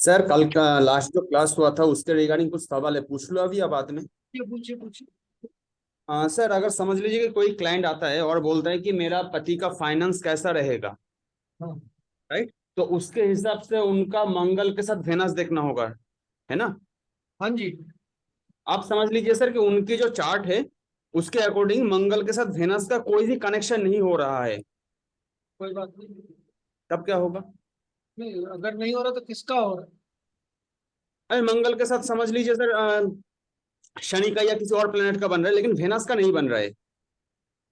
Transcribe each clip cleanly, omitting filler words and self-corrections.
Sir कल का last जो क्लास हुआ था उसके रिगार्डिंग कुछ सवाल है, पूछ लो अभी या बाद में। ये पूछिए पूछिए। हाँ सर, अगर समझ लीजिए कि कोई क्लाइंट आता है और बोलता है कि मेरा पति का फाइनेंस कैसा रहेगा, हाँ राइट? तो उसके हिसाब से उनका मंगल के साथ वेनस देखना होगा, है ना? हाँ जी। आप समझ लीजिए सर कि उनकी जो चार्ट है उसके अकॉर्डिंग मंगल के साथ वेनस का कोई भी कनेक्शन नहीं हो रहा है। कोई बात नहीं। तब क्या होगा? नहीं, अगर नहीं हो रहा तो किसका हो रहा है? अरे मंगल के साथ समझ लीजिए सर, शनि का या किसी और प्लेनेट का बन रहा है, लेकिन वेनस का नहीं बन रहा है।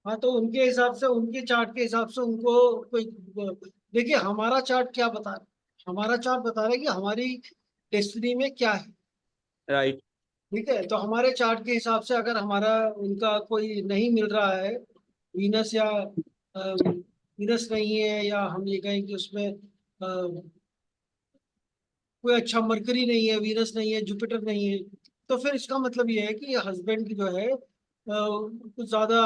हाँ, तो उनके हिसाब से, उनके चार्ट के हिसाब से उनको कोई, देखिए हमारा चार्ट क्या बता रहा है। हमारा चार्ट बता रहा है कि हमारी डेस्टिनी में क्या है। राइट। ठीक है, तो हमारे चार्ट के हिसाब से अगर हमारा उनका कोई नहीं मिल रहा है, वीनस या वीनस नहीं है, या हम ये कहें कि उसमें कोई अच्छा मरकरी नहीं है, वीनस नहीं है, जुपिटर नहीं है, तो फिर इसका मतलब ये है कि हस्बैंड की जो है कुछ ज्यादा,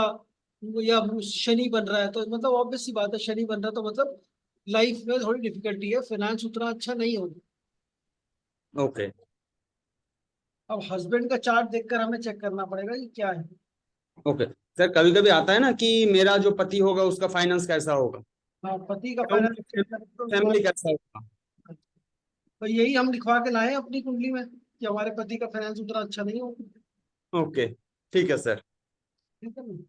या शनि बन रहा है, तो मतलब ऑब्वियस सी बात है, शनि बन रहा है तो मतलब लाइफ में थोड़ी डिफिकल्टी है, फाइनेंस उतना अच्छा नहीं होगा। ओके। अब हस्बैंड का चार्ट देखकर हमें चेक करना पड़ेगा कि क्या है। ओके सर, कभी कभी आता है ना कि मेरा जो पति होगा उसका फाइनेंस कैसा होगा हाँ, पति का या फाइनेंस उनकी चेक करें तो फैमिली कैसा होगा। तो यही हम लिखवा के लाए हैं अपनी कुंडली में कि हमारे पति का फाइनेंस उतना अच्छा नहीं होगा। ओके, ठीक है सर। ठीक है ना?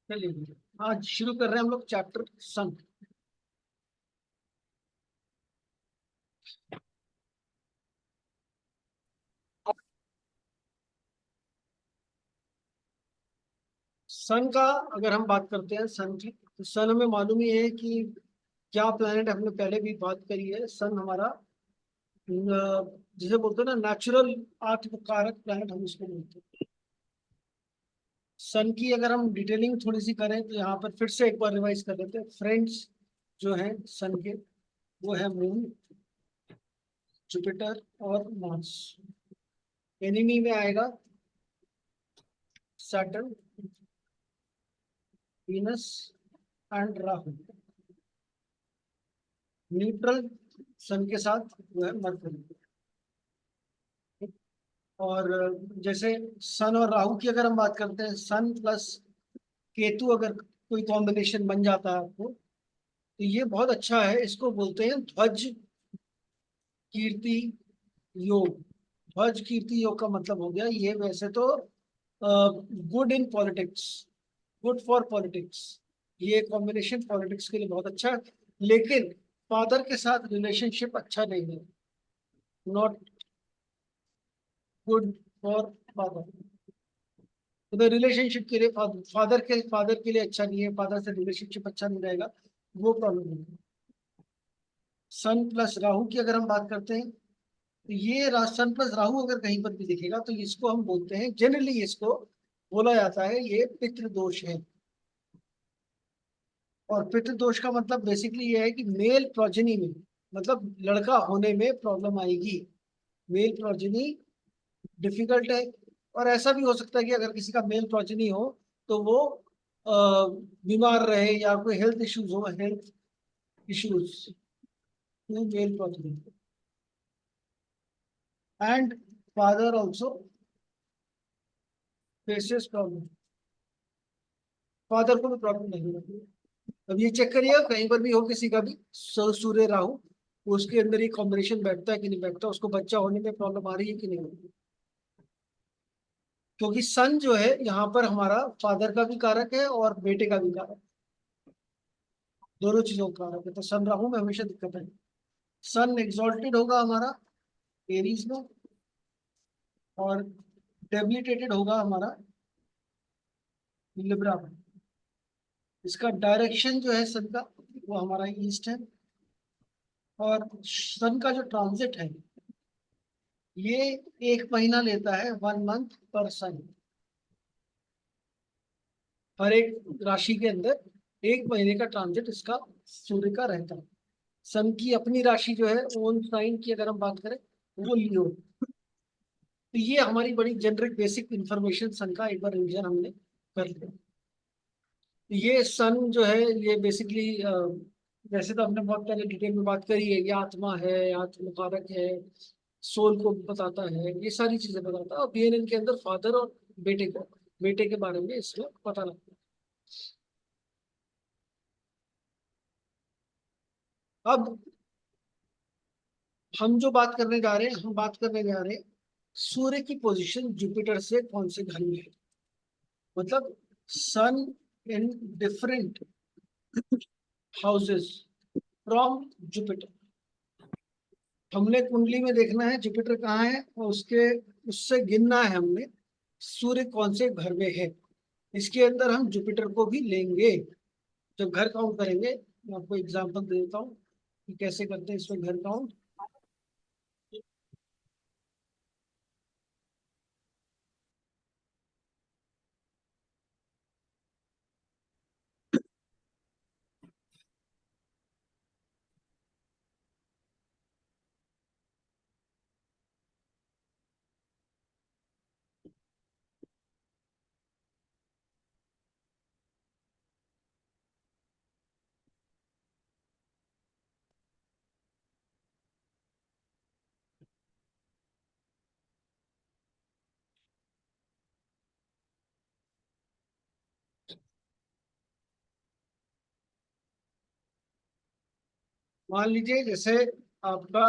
चलिए, आज शुरू कर रहे हैं हम लोग चैप्टर सन। सन का अगर हम बात करते हैं सन की, तो सन हमें मालूम ही है कि क्या प्लैनेट, हमने पहले भी बात करी है। सन हमारा जिसे बोलते हैं ना, नेचुरल आर्थ कारक प्लैनेट हम इसको बोलते हैं। सन की अगर हम डिटेलिंग थोड़ी सी करें तो यहाँ पर फिर से एक बार रिवाइज कर लेते हैं। फ्रेंड्स जो है सन के, वो है मून, जुपिटर और मार्स। एनिमी में आएगा Saturn, Venus and Rahu. Neutral sun के साथ वो है मरकरी। और जैसे सन और राहु की अगर हम बात करते हैं, सन प्लस केतु अगर कोई कॉम्बिनेशन बन जाता है आपको, तो ये बहुत अच्छा है। इसको बोलते हैं ध्वज कीर्ति योग। ध्वज कीर्ति योग का मतलब हो गया ये, वैसे तो good in politics, good for politics, ये कॉम्बिनेशन पॉलिटिक्स के लिए बहुत अच्छा है। लेकिन फादर के साथ रिलेशनशिप अच्छा नहीं है, नॉट गुड फॉर फादर। तो रिलेशनशिप के लिए फादर के लिए अच्छा नहीं है, फादर से रिलेशनशिप अच्छा नहीं रहेगा, वो प्रॉब्लम है। सन प्लस राहु की अगर हम बात करते हैं, तो ये सन प्लस राहु अगर कहीं पर भी दिखेगा तो इसको हम बोलते हैं, जनरली इसको बोला जाता है ये पितृ दोष है। और पितृ दोष का मतलब बेसिकली ये है कि मेल प्रोजेनी में, मतलब लड़का होने में प्रॉब्लम आएगी, मेल प्रोजेनी डिफिकल्ट है। और ऐसा भी हो सकता है कि अगर किसी का मेल प्रोजेनी हो तो वो बीमार रहे, या कोई हेल्थ इश्यूज हो, health issues, male progeny. And father also faces problem, father को भी प्रॉब्लम नहीं होती। अब ये चेक करिए कहीं पर भी हो किसी का भी सूर्य राहु, उसके अंदर ये कॉम्बिनेशन बैठता है कि नहीं बैठता, उसको बच्चा होने में प्रॉब्लम आ रही है कि नहीं हो रही है। क्योंकि सन जो है यहाँ पर हमारा फादर का भी कारक है और बेटे का भी कारक, दोनों चीजों का कारक है। तो सन राहु में हमेशा दिक्कत है। सन एग्जॉल्टेड होगा हमारा एरीज में, और डेबिलिटेटेड होगा हमारा लिब्रा में। इसका डायरेक्शन जो है सन का, वो हमारा ईस्ट है। और सन का जो ट्रांजिट है, ये 1 महीना लेता है, 1 मंथ पर सन। हर एक राशि के अंदर 1 महीने का ट्रांजिट इसका सूर्य का रहता है। सन की अपनी राशि जो है ओन साइन की अगर हम बात करें वो लियो। तो ये हमारी बड़ी जेनरिक बेसिक इंफॉर्मेशन सन का एक बार रिवीजन हमने कर लिया। ये सन जो है ये बेसिकली वैसे तो हमने बहुत पहले डिटेल में बात करी है, ये आत्मा है, आत्मकारक है, सोल को बताता है, ये सारी चीजें बताता है। और बीएनएन के अंदर फादर और बेटे के बारे में इसमें पता लगता है। अब हम जो बात करने जा रहे हैं, हम बात करने जा रहे हैं सूर्य की पोजीशन जुपिटर से कौन से घर में है। मतलब sun in different houses from Jupiter. हमने कुंडली में देखना है जुपिटर कहाँ है और उसके उससे गिनना है हमने सूर्य कौन से घर में है। इसके अंदर हम जुपिटर को भी लेंगे जब घर काउंट करेंगे। मैं आपको एग्जांपल दे देता हूँ कि कैसे करते हैं इसमें घर काउंट। मान लीजिए जैसे आपका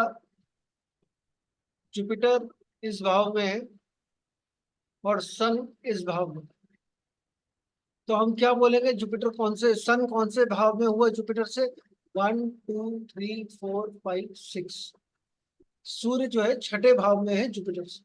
जुपिटर इस भाव में है और सन इस भाव में, तो हम क्या बोलेंगे जुपिटर कौन से सन कौन से भाव में हुआ जुपिटर से। 1 2 3 4 5 6 सूर्य जो है छठे भाव में है जुपिटर से।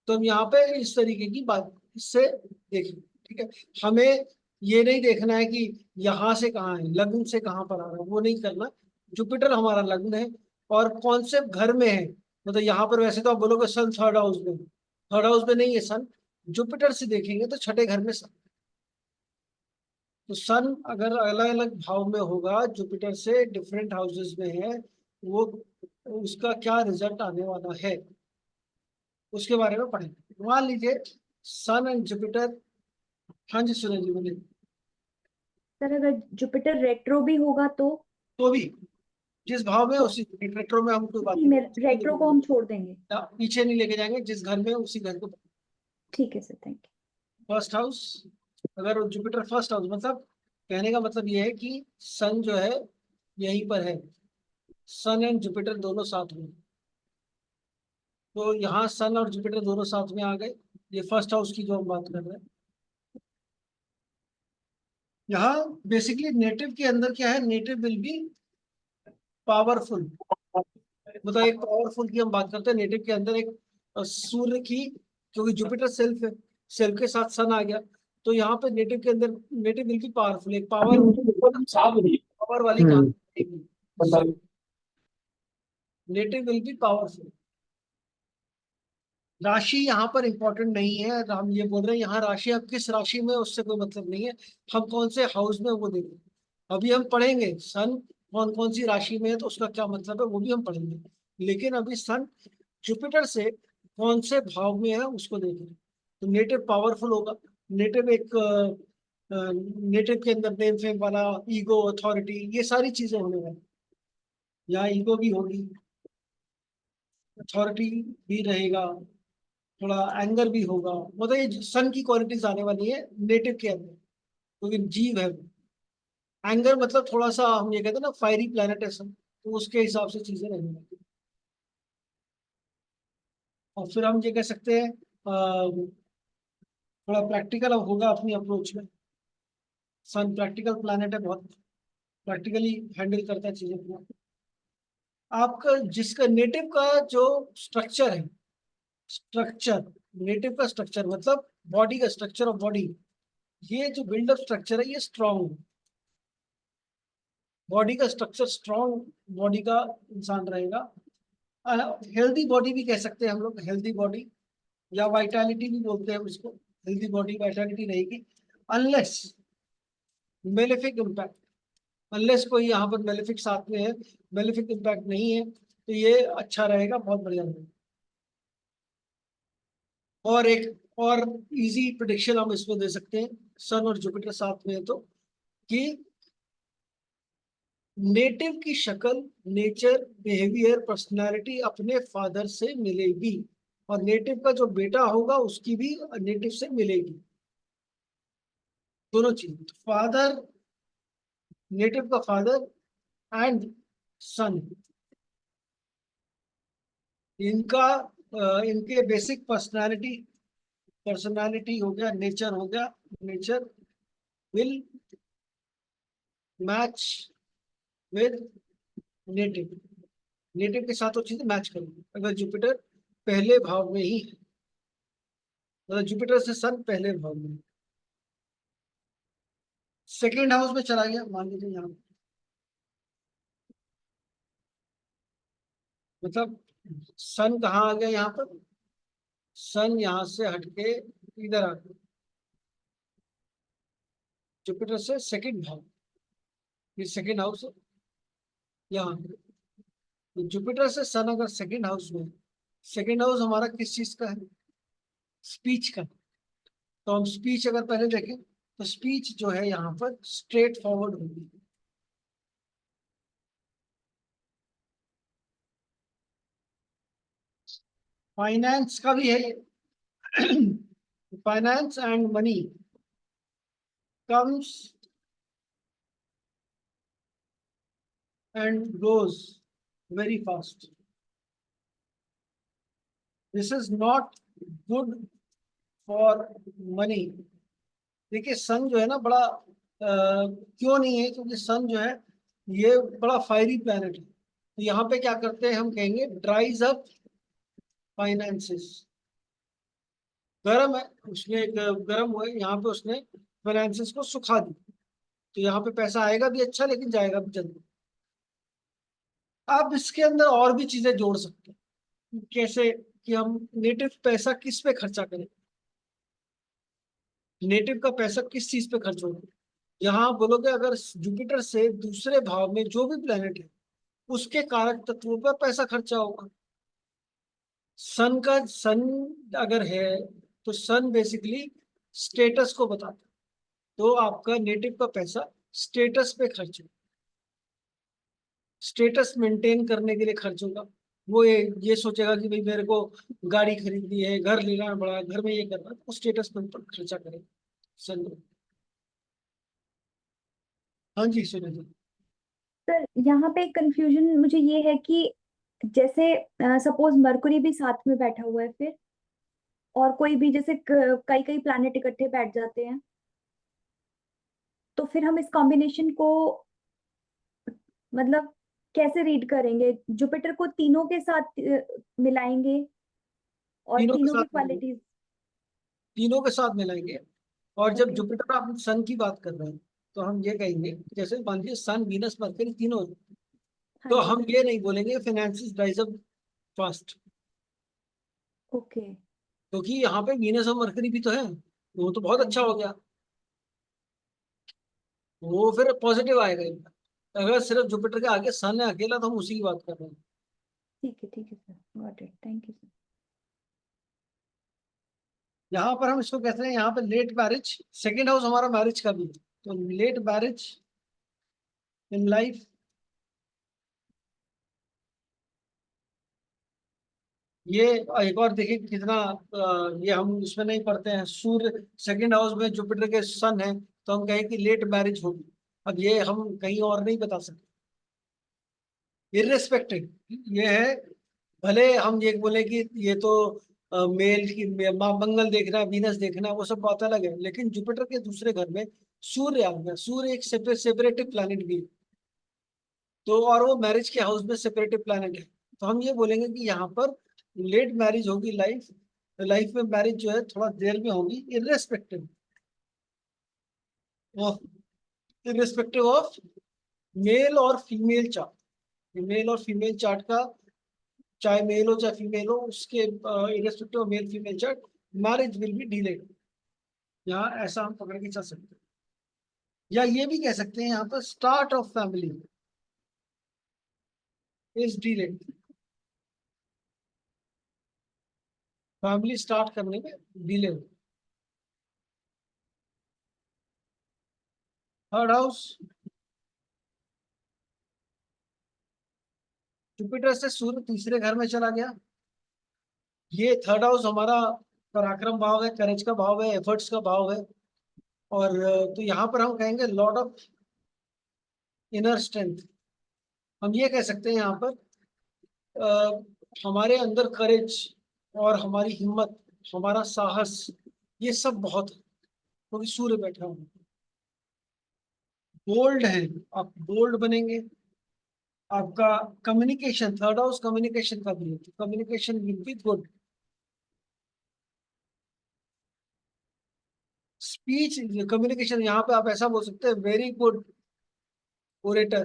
तो हम यहाँ पे इस तरीके की बात इससे देखेंगे। ठीक है, हमें ये नहीं देखना है कि यहाँ से कहाँ है, लग्न से कहाँ पर आ रहा है, वो नहीं करना। जुपिटर हमारा लग्न है और कौन से घर में है। मतलब यहाँ पर वैसे तो आप बोलोगे सन थर्ड हाउस में, थर्ड हाउस में नहीं है सन। जुपिटर से देखेंगे तो छठे घर में सन। तो सन अगर अलग अलग भाव में होगा जुपिटर से डिफरेंट हाउसेस में है, वो उसका क्या रिजल्ट आने वाला है उसके बारे में पढ़ेंगे। मान लीजिए सन एंड जुपिटर। हाँ जी सुनील जी बोलिए। सर अगर जुपिटर रेट्रो भी होगा तो भी जिस भाव में उसी रेट्रो में हम कोई बात में रेट्रो को नहीं, हम छोड़ देंगे। पीछे नहीं लेके जाएंगे, जिस घर में है, उसी घर को। ठीक है सर, थैंक फर्स्ट हाउस, अगर जुपिटर फर्स्ट हाउस मतलब कहने का मतलब ये है कि सन जो है यहीं पर है, सन एंड जुपिटर दोनों साथ में। तो यहाँ सन और जुपिटर दोनों साथ में आ गए। ये फर्स्ट हाउस की जो हम बात कर रहे हैं। यहाँ बेसिकली नेटिव के अंदर क्या है, नेटिव विल बी पावरफुल। मतलब एक पावरफुल की हम बात करते हैं नेटिव के अंदर एक सूर्य की, क्योंकि जुपिटर सेल्फ है, सेल्फ के साथ सन आ गया। तो यहाँ पे नेटिव के अंदर नेटिव विल बी पावरफुल, एक पावर वाली कहानी। Native will B powerful. राशि यहाँ पर इंपॉर्टेंट नहीं है, हम ये बोल रहे हैं यहाँ राशि अब किस राशि में उससे कोई मतलब नहीं है, हम कौन से हाउस में वो देखें। अभी हम पढ़ेंगे सन कौन कौन सी राशि में है तो उसका क्या मतलब है वो भी हम पढ़ेंगे। लेकिन अभी सन जुपिटर से कौन से भाव में है उसको देखें। तो नेटिव पावरफुल होगा। नेटिव एक नेटिव के अंदर नेम फेम वाला, ईगो, अथॉरिटी, ये सारी चीजें होने वाली। यहाँ ईगो भी होगी, अथॉरिटी भी रहेगा, थोड़ा एंगर भी होगा। मतलब ये सन की क्वालिटीज आने वाली है नेटिव के अंदर, क्योंकि जीव है। एंगर मतलब थोड़ा सा हम ये कहते हैं ना फायरी प्लैनेट है सन, तो उसके हिसाब से चीजें रहने वाली। और फिर हम ये कह सकते हैं थोड़ा प्रैक्टिकल होगा अपनी अप्रोच में। सन प्रैक्टिकल प्लैनेट है, बहुत प्रैक्टिकली हैंडल करता है चीजों को। आपका जिसका नेटिव का जो स्ट्रक्चर है, स्ट्रक्चर नेटिव का स्ट्रक्चर मतलब बॉडी का स्ट्रक्चर ऑफ बॉडी, ये जो बिल्डअप स्ट्रक्चर है ये स्ट्रॉन्ग है। बॉडी का स्ट्रक्चर स्ट्रॉन्ग बॉडी का इंसान रहेगा। हेल्दी बॉडी भी कह सकते हैं हम लोग, हेल्दी बॉडी या वाइटैलिटी भी बोलते हैं उसको। हेल्दी बॉडी वाइटैलिटी रहेगी अनलेस मेलेफिक इम्पैक्ट, अनलेस कोई यहाँ पर मेलेफिक साथ में है, मेलेफिक इम्पैक्ट नहीं है, तो ये अच्छा रहेगा, बहुत बढ़िया रहेगा। और एक और इजी प्रिडिक्शन हम इसमें दे सकते हैं, सन और जुपिटर साथ में है तो, कि नेटिव की शक्ल, नेचर, बिहेवियर, पर्सनालिटी अपने फादर से मिलेगी, और नेटिव का जो बेटा होगा उसकी भी नेटिव से मिलेगी। दोनों चीज, फादर, नेटिव का फादर एंड सन, इनका इनके बेसिक पर्सनालिटी हो गया, नेचर हो गया, nature will match with native, native के साथ वो चीजें मैच करेंगी अगर जुपिटर पहले भाव में ही है, मतलब जुपिटर से सन पहले भाव में, सेकेंड हाउस में चला गया मान लीजिए यहाँ, मतलब सन कहाँ आ गया यहाँ पर, सन यहाँ से हटके इधर आ गया, जुपिटर से सेकेंड भाव, ये सेकेंड हाउस है यहाँ। तो जुपिटर से सन अगर सेकेंड हाउस में, सेकेंड हाउस हमारा किस चीज का है, स्पीच का। तो हम स्पीच अगर पहले देखें तो स्पीच जो है यहाँ पर स्ट्रेट फॉरवर्ड होगी, फाइनेंस का भी है, finance and money comes and goes very fast, this is not good for money. देखिए सन जो है ना बड़ा क्यों नहीं है, क्योंकि सन जो है ये बड़ा फायरी प्लैनेट है, तो यहाँ पे क्या करते हैं हम कहेंगे ड्राइज अप फाइनेंसेस, गर्म है उसने, गर्म हुए यहाँ पे उसने फाइनेंसेस को सुखा दी, तो यहाँ पे पैसा आएगा भी अच्छा लेकिन जाएगा भी जल्दी। आप इसके अंदर और भी चीजें जोड़ सकते हैं, कैसे कि हम नेटिव पैसा किस पे खर्चा करें, नेटिव का पैसा किस चीज पे खर्च होगा। यहाँ बोलोगे अगर जुपिटर से दूसरे भाव में जो भी प्लेनेट है उसके कारक तत्वों पर पैसा खर्चा होगा। सन का, सन अगर है तो सन बेसिकली स्टेटस को बताता है, तो आपका नेटिव का पैसा स्टेटस पे खर्च होगा, स्टेटस मेंटेन करने के लिए खर्च होगा। वो ये सोचेगा कि भाई मेरे को गाड़ी खरीदनी है, घर लेना है बड़ा, घर में ये करना है, तो स्टेटस पे ऊपर खर्चा करेगा सन। हाँ जी सुनिए जी। सर यहाँ पे कंफ्यूजन मुझे ये है कि जैसे सपोज मरकुरी भी साथ में बैठा हुआ है, फिर और कोई भी जैसे कई कई प्लैनेट इकट्ठे बैठ जाते हैं, तो फिर हम इस कॉम्बिनेशन को मतलब कैसे रीड करेंगे, जुपिटर को तीनों के साथ मिलाएंगे और तीनों के तीनों की साथ मिलाएंगे, क्वालिटीज। तीनों के साथ मिलाएंगे। और जब ओके। जुपिटर आप सन की बात कर रहे हैं तो हम ये कहेंगे, जैसे मान लीजिए सन वीनस मरकरी तीनों हैं, हाँ तो जी हम सर। ये नहीं बोलेंगे finances rise up fast, okay. क्योंकि यहाँ पे वीनस और मरकरी भी तो है, वो तो बहुत हाँ अच्छा जी। हो गया, वो फिर पॉजिटिव आएगा इनका। अगर सिर्फ जुपिटर के आगे सन है अकेला तो हम उसी की बात कर रहे हैं। ठीक है sir, got it, thank you sir. यहाँ पर हम इसको कहते हैं, यहाँ पे लेट मैरिज, सेकेंड हाउस हमारा मैरिज का भी है, तो लेट मैरिज इन लाइफ, ये एक और देखिए कितना ये हम इसमें नहीं पढ़ते हैं, सूर्य सेकंड हाउस में जुपिटर के सन है, तो हम कहें कि लेट मैरिज होगी। अब ये हम कहीं और नहीं बता सकते, इररेस्पेक्टिव ये है, भले हम ये बोले कि ये तो मेल की मंगल देखना, वीनस देखना, वो सब बात अलग है, लेकिन जुपिटर के दूसरे घर में सूर्य आ गया, सूर्य एक सेपरेटिव प्लैनेट भी है, तो और वो मैरिज के हाउस में सेपरेटिव प्लैनेट है, तो हम ये बोलेंगे कि यहाँ पर लेट मैरिज होगी, लाइफ लाइफ में मैरिज जो है थोड़ा देर में होगी, irrespective of, irrespective of male और फीमेल चार्ट, मेल और फीमेल चार्ट का, चाहे मेल हो चाहे फीमेल हो, उसके irrespective of male female chart marriage will be delayed, यहाँ ऐसा हम पकड़ के चल सकते हैं। या ये भी कह सकते हैं यहाँ पर start of family is delayed, family start करने में डिले। थर्ड हाउस, जुपिटर से सूर्य तीसरे घर में चला गया। ये थर्ड हाउस हमारा पराक्रम भाव है, करेज का भाव है, एफर्ट्स का भाव है। और तो यहाँ पर हम कहेंगे लॉर्ड ऑफ इनर स्ट्रेंथ। हम ये कह सकते हैं यहाँ पर हमारे अंदर करेज और हमारी हिम्मत, हमारा साहस, ये सब बहुत है क्योंकि सूर्य बैठा हुआ। बोल्ड है, आप बोल्ड बनेंगे। आपका कम्युनिकेशन, थर्ड हाउस कम्युनिकेशन का भी है, communication will be good. Speech communication, यहाँ पे आप ऐसा बोल सकते हैं वेरी गुड ओरेटर,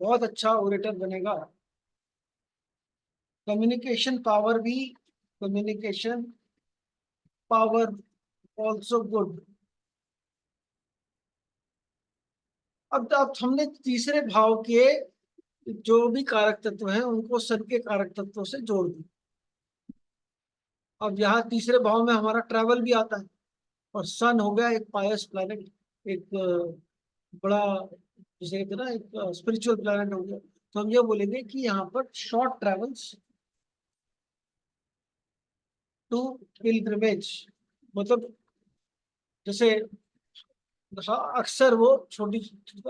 बहुत अच्छा ओरेटर बनेगा। कम्युनिकेशन पावर भी, कम्युनिकेशन पावर ऑल्सो गुड। अब हमने तीसरे भाव के जो भी कारक तत्व हैं उनको सन के कारक तत्वों से जोड़ दिया। अब यहाँ तीसरे भाव में हमारा ट्रैवल भी आता है, और सन हो गया एक पायस प्लैनेट, एक बड़ा, जिसे कहते हैं ना, एक स्पिरिचुअल प्लैनेट हो गया। तो हम ये बोलेंगे कि यहाँ पर शॉर्ट ट्रैवल्स टू पिलग्रिमेज, मतलब जैसे अक्सर वो छोटी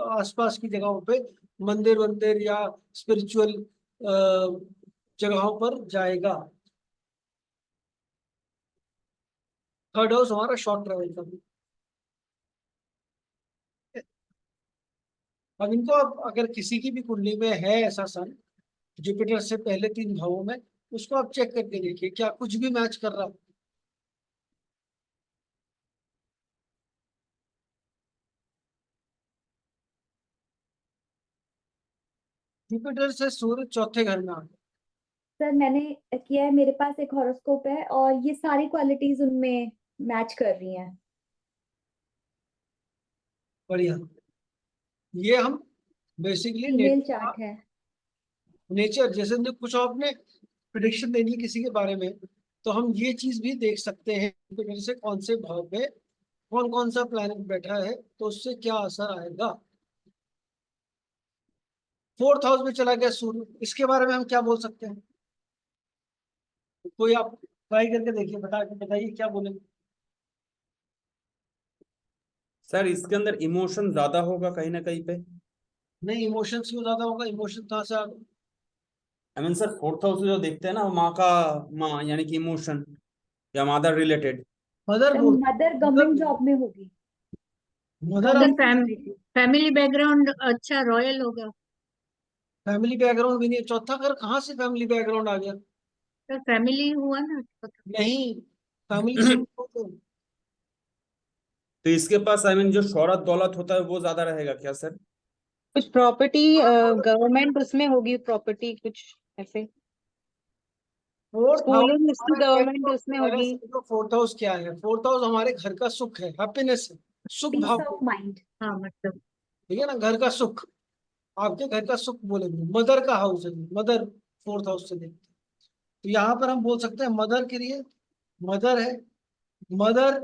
आसपास की जगहों पे मंदिर वंदिर या स्पिरिचुअल जगहों पर जाएगा। थर्ड हाउस हमारा शॉर्ट ट्रैवल का भी। अब इनको, अब अगर किसी की भी कुंडली में है ऐसा सन जुपिटर से पहले 3 भावों में, उसको आप चेक करके देखिए क्या कुछ भी मैच कर रहा है। जुपिटर से सूर्य चौथे घर में आ गया। सर मैंने किया है, मेरे पास एक हॉरोस्कोप है और ये सारी क्वालिटीज उनमें मैच कर रही हैं। बढ़िया। ये हम बेसिकली फीमेल चार्ट है। नेचर, जैसे कुछ आपने प्रिडिक्शन देनी है किसी के बारे में, तो हम ये चीज भी देख सकते हैं जुपिटर से कौन से भाव में कौन कौन सा प्लैनेट बैठा है, तो उससे क्या असर आएगा। फोर्थ हाउस में चला गया सूर्य, इसके बारे में हम क्या बोल सकते हैं? कोई आप ट्राई करके देखिए, बताइए क्या बोलेंगे। सर इसके अंदर इमोशन ज्यादा होगा कहीं ना कहीं पे। नहीं, इमोशंस क्यों ज्यादा होगा? इमोशन कहाँ से आ गए? I mean sir fourth house जो देखते हैं ना, वो माँ का, माँ यानी कि इमोशन या मदर रिलेटेड। मदर सर बोल, मदर मदर, गवर्नमेंट जॉब में होगी। मदर सर हम गवर्नमेंट। फैमिली बैकग्राउंड अच्छा रॉयल होगा। फैमिली बैकग्राउंड भी नहीं, चौथा घर कहाँ से फैमिली बैकग्राउंड आ गया? सर फैमिली हुआ ना तो। नहीं, फैमिली से तो इसके पास आई मीन जो शोहरत दौलत होता है वो ज्यादा रहेगा क्या सर? कुछ प्रॉपर्टी गवर्नमेंट उसमें होगी, प्रॉपर्टी कुछ ऐसे फोर्थ हाउस स्कूलिंग उसकी गवर्नमेंट उसमें होगी। फोर्थ हाउस क्या है? फोर्थ हाउस हमारे घर का सुख है, हैप्पीनेस है, सुख पीस भाव। Of mind. हाँ मतलब ठीक है ना, घर का सुख, आपके घर का सुख बोलेंगे। मदर का हाउस है, मदर फोर्थ हाउस से देखते हैं। तो यहाँ पर हम बोल सकते हैं मदर के लिए, मदर है, मदर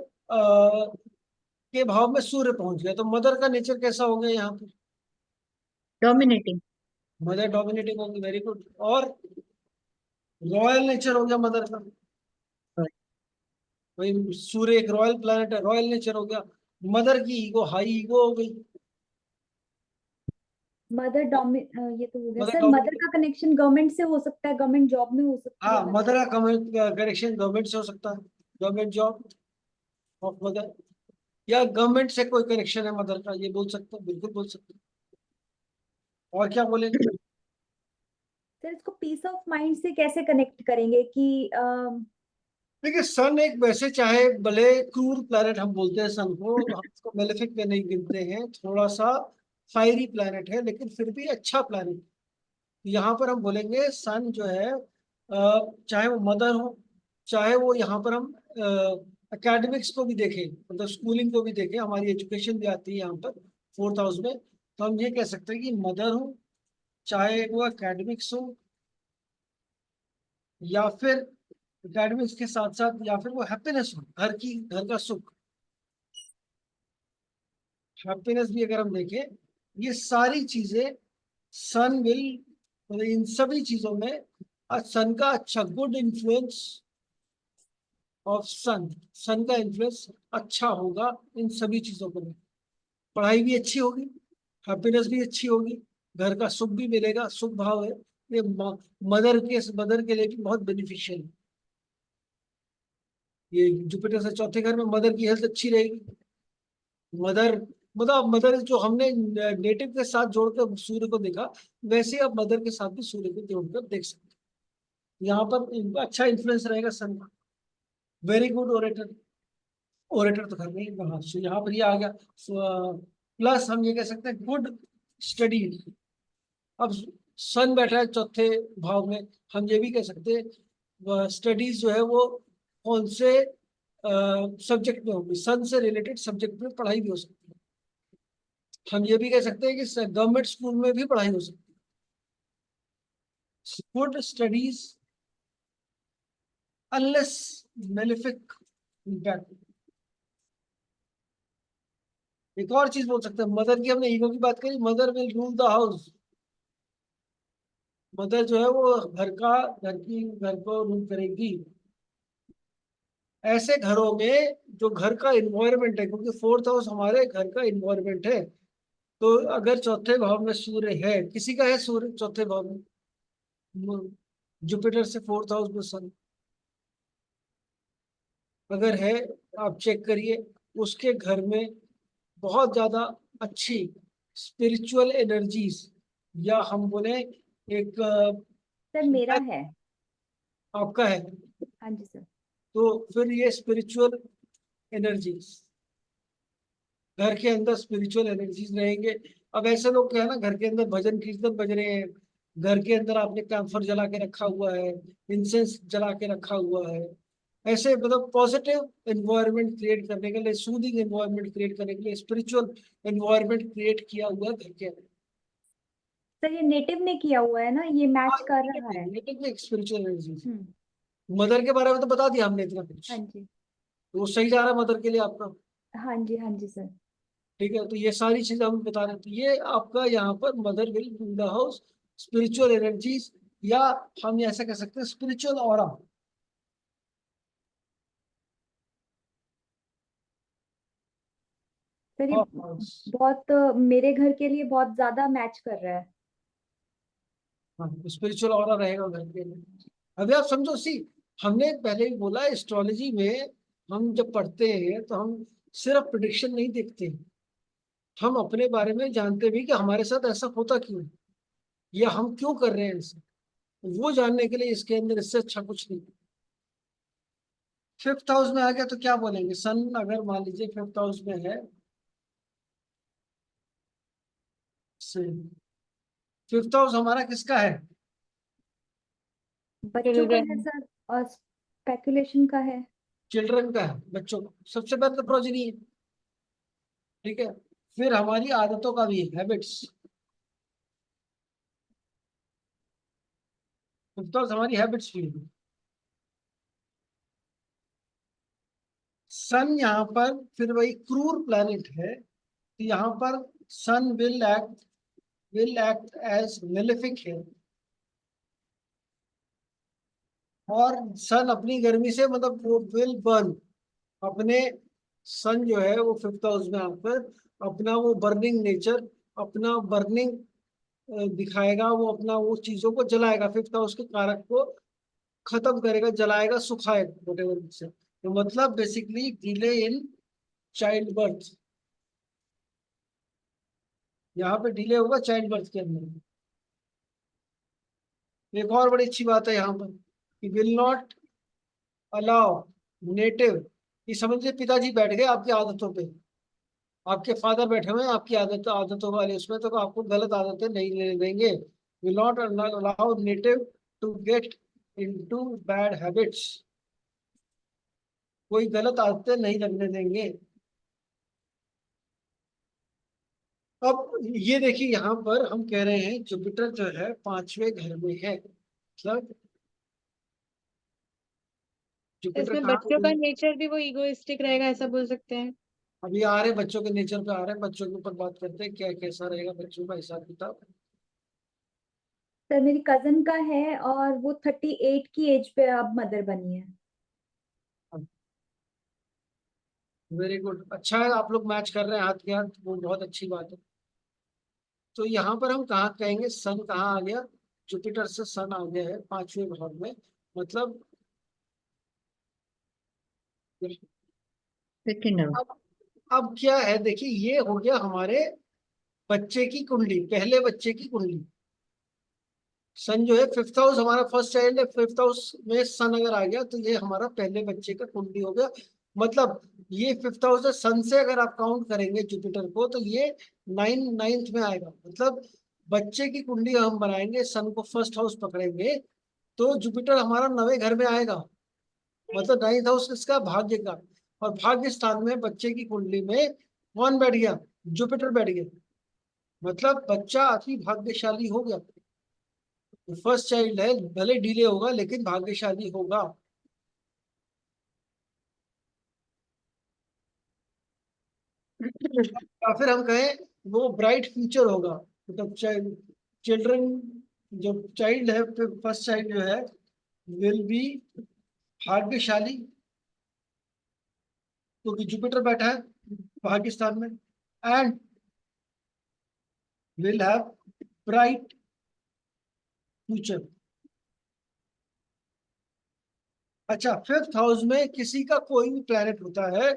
के भाव में सूर्य पहुंच गया, तो मदर का नेचर कैसा हो गया यहाँ पर? डोमिनेटिंग। मदर डोमिनेटिंग होगी, वेरी गुड। और रॉयल नेचर हो गया मदर का, वही सूर्य एक रॉयल प्लैनेट है, रॉयल नेचर हो गया। मदर की ईगो, हाई ईगो हो गई। मदर ये तो हो गया मदर सर। मदर का कनेक्शन गवर्नमेंट से हो सकता है, गवर्नमेंट जॉब में हो सकती हाँ, है मदर मदर। का कनेक्शन गवर्नमेंट से हो सकता है, गवर्नमेंट जॉब ऑफ मदर, या गवर्नमेंट से कोई कनेक्शन है मदर का, ये बोल सकते हैं, बिल्कुल बोल सकते हैं। और क्या बोलेंगे? सर इसको पीस ऑफ माइंड से कैसे कनेक्ट करेंगे कि देखिए, सन एक वैसे चाहे भले क्रूर प्लैनेट हम बोलते हैं सन को, हम इसको मेलेफिक में नहीं गिनते हैं, थोड़ा सा फायरी प्लैनेट है, लेकिन फिर भी अच्छा प्लैनेट। यहाँ पर हम बोलेंगे सन जो है, चाहे वो मदर हो, चाहे वो यहाँ पर हम एकेडमिक्स को भी देखें, मतलब स्कूलिंग को भी देखें, हमारी एजुकेशन भी आती है यहाँ पर 4th हाउस में, तो हम ये कह सकते हैं कि मदर हो, चाहे वो एकेडमिक्स हो या फिर एकेडमिक्स के साथ साथ, या फिर वो हैप्पीनेस हो, घर का सुख, हैप्पीनेस भी अगर हम देखें, ये सारी चीजें सन विल, मतलब इन सभी चीजों में सन का अच्छा गुड इन्फ्लुएंस ऑफ सन का इन्फ्लुएंस अच्छा होगा इन सभी चीजों को। पढ़ाई भी अच्छी होगी, हैप्पीनेस भी अच्छी होगी, घर का सुख भी मिलेगा, सुख भाव है, ये मदर के लिए भी बहुत बेनिफिशियल है। ये जुपिटर से चौथे घर में मदर की हेल्थ अच्छी रहेगी। मदर, मतलब मदर जो हमने नेटिव के साथ जोड़कर सूर्य को देखा, वैसे अब मदर के साथ भी सूर्य को जोड़कर देख सकते हैं। यहाँ पर अच्छा इन्फ्लुएंस रहेगा सन का। वेरी गुड ओरेटर, ओरेटर तो करना ही, हाँ, so यहाँ पर ये आ गया। प्लस हम ये कह सकते हैं गुड स्टडी। अब सन बैठा है चौथे भाव में, हम ये भी कह सकते हैं स्टडीज जो है वो कौन से सब्जेक्ट में होगी, सन से रिलेटेड सब्जेक्ट में पढ़ाई भी हो सकती है। हम ये भी कह सकते हैं कि गवर्नमेंट स्कूल में भी पढ़ाई हो सकती है। Good studies unless malefic impact. एक और चीज बोल सकते हैं, मदर की हमने ईगो की बात करी, mother will rule the house. Mother जो है वो घर को रूल करेगी। ऐसे घरों में जो घर का इन्वायरमेंट है, क्योंकि 4th हाउस हमारे घर का इन्वायरमेंट है, तो अगर चौथे भाव में सूर्य है, किसी का है सूर्य चौथे भाव में, जुपिटर से 4th हाउस में सन अगर है, आप चेक करिए, उसके घर में बहुत ज्यादा अच्छी स्पिरिचुअल एनर्जीज, या हम बोले एक सर मेरा है। आपका है, हाँ जी सर। तो फिर ये स्पिरिचुअल एनर्जीज, घर के अंदर स्पिरिचुअल एनर्जीज रहेंगे। अब ऐसे लोग क्या है ना, घर के अंदर भजन कीर्तन बज रहे हैं, घर के अंदर आपने कैंफर जला के रखा हुआ है, इंसेंस जला के रखा हुआ है, ऐसे मतलब पॉजिटिव एनवायरनमेंट क्रिएट करने के लिए, सूदिंग एनवायरनमेंट क्रिएट करने के लिए स्पिरिचुअल एनवायरनमेंट क्रिएट किया हुआ है घर के अंदर। सर ये नेटिव ने किया हुआ है ना, ये मैच कर रहा है। स्पिरिचुअल एनर्जीज, हम्म। मदर के बारे में तो बता दिया हमने इतना कुछ, हाँ जी। तो वो सही जा रहा है मदर के लिए आपका। हाँ जी, हाँ जी सर। ठीक है, तो ये सारी चीजें हम बता रहे हैं, तो ये आपका यहाँ पर mother will rule the house, spiritual energies, या हम ऐसा कह सकते हैं स्पिरिचुअल ऑरा। सर ये बहुत मेरे घर के लिए बहुत ज्यादा मैच कर रहा है। हाँ, स्पिरिचुअल ऑरा रहेगा घर के लिए। अभी आप समझो, सी हमने पहले ही बोला, एस्ट्रोलॉजी में हम जब पढ़ते हैं तो हम सिर्फ प्रिडिक्शन नहीं देखते हैं, हम अपने बारे में जानते भी कि हमारे साथ ऐसा होता क्यों है, या हम क्यों कर रहे हैं ऐसा, वो जानने के लिए इसके अंदर इससे अच्छा कुछ नहीं। 5th हाउस में आ गया तो क्या बोलेंगे, सन अगर मान लीजिए 5th हाउस में है, 5th हाउस हमारा किसका है, बच्चों का है चिल्ड्रन। सर, और स्पेकुलेशन का है। चिल्ड्रन का है, बच्चों का सबसे पहले तो प्रोजनी है। ठीक है, फिर हमारी आदतों का भी है, हैबिट्स। 5th हाउस हमारी हैबिट्स भी है। सन यहाँ पर फिर वही क्रूर प्लैनेट है, तो यहाँ पर सन विल एक्ट एज मेलेफिक है, और सन अपनी गर्मी से, मतलब वो विल बर्न अपने, सन जो है वो 5th हाउस में आकर अपना वो बर्निंग नेचर, अपना बर्निंग दिखाएगा, वो अपना वो चीजों को जलाएगा, 5th हाउस के कारक को खत्म करेगा, जलाएगा, सुखाएगा, वोटेवर से। तो मतलब basically delay in child birth, यहाँ पे डिले होगा चाइल्ड बर्थ के अंदर। एक और बड़ी अच्छी बात है यहाँ पर कि विल नॉट अलाउ नेटिव, ये समझिए पिताजी बैठ गए आपकी आदतों पे, आपके फादर बैठे हुए हैं आपकी आदतों वाले उसमें, तो आपको गलत आदतें नहीं लेने देंगे। Will not allow native to get into bad habits. कोई गलत आदतें नहीं लगने देंगे। अब ये देखिए, यहाँ पर हम कह रहे हैं जुपिटर जो है 5वें घर में है, मतलब जुपिटर इसमें कहाँ बच्चों पे का है? नेचर भी वो इगोइस्टिक रहेगा, ऐसा बोल सकते हैं। अभी आ रहे बच्चों के नेचर पे, आ रहे हैं बच्चों के ऊपर बात करते हैं, क्या कैसा रहेगा बच्चों का हिसाब किताब। सर मेरी कजन का है और वो 38 की एज पे अब मदर बनी है। वेरी गुड, अच्छा है आप लोग मैच कर रहे हैं हाथ के हाथ, वो बहुत अच्छी बात है। तो यहाँ पर हम कहाँ कहेंगे, सन कहाँ आ गया, जुपिटर से सन आ गया है 5वें भाव में, मतलब सेकंड हाउस। अब क्या है देखिए, ये हो गया हमारे बच्चे की कुंडली, पहले बच्चे की कुंडली। सन जो है 5th हाउस हमारा फर्स्ट चाइल्ड है, 5th हाउस में सन अगर आ गया तो ये हमारा पहले बच्चे का कुंडली हो गया। मतलब ये 5th हाउस है, सन से अगर आप काउंट करेंगे जुपिटर को तो ये नाइन्थ में आएगा। मतलब बच्चे की कुंडली हम बनाएंगे, सन को फर्स्ट हाउस पकड़ेंगे तो जुपिटर हमारा 9वें घर में आएगा। मतलब 9th हाउस इसका भाग्य का, और भाग्य स्थान में बच्चे की कुंडली में कौन बैठ गया, जुपिटर बैठ गया। मतलब बच्चा अति भाग्यशाली हो गया, फर्स्ट चाइल्ड है, भले डिले होगा लेकिन भाग्यशाली होगा। या फिर हम कहें वो ब्राइट फ्यूचर होगा, मतलब चिल्ड्रन, जो चाइल्ड है, फर्स्ट चाइल्ड जो है विल बी भाग्यशाली, क्योंकि जुपिटर बैठा है भाग्य स्थान में, and will have bright future. अच्छा, 5th हाउस में किसी का कोई भी प्लेनेट होता है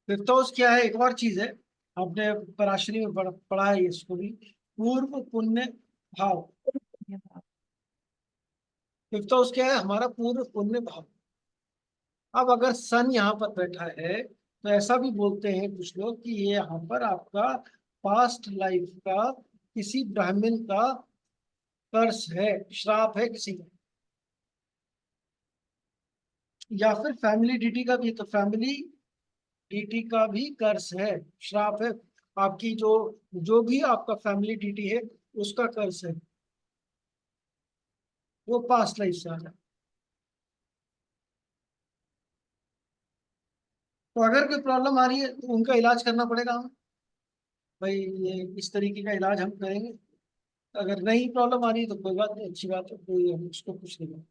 5th हाउस क्या है, एक और चीज है, आपने पराशरी में पढ़ा है इसको भी, पूर्व पुण्य भाव। 5th हाउस क्या है, हमारा पूर्व पुण्य भाव। अब अगर सन यहाँ पर बैठा है तो ऐसा भी बोलते हैं कुछ लोग कि ये यहाँ पर आपका पास्ट लाइफ का किसी ब्राह्मण का कर्स है, श्राप है किसी का, या फिर फैमिली डीटी का भी, तो फैमिली डीटी का भी कर्स है, श्राप है। आपकी जो जो भी आपका फैमिली डीटी है उसका कर्स है, वो पास्ट लाइफ से आ रहा है। तो अगर कोई प्रॉब्लम आ रही है तो उनका इलाज करना पड़ेगा हमें, भाई ये इस तरीके का इलाज हम करेंगे। अगर नहीं प्रॉब्लम आ रही है तो कोई बात नहीं, अच्छी बात है, कोई हम उसको कुछ नहीं करें।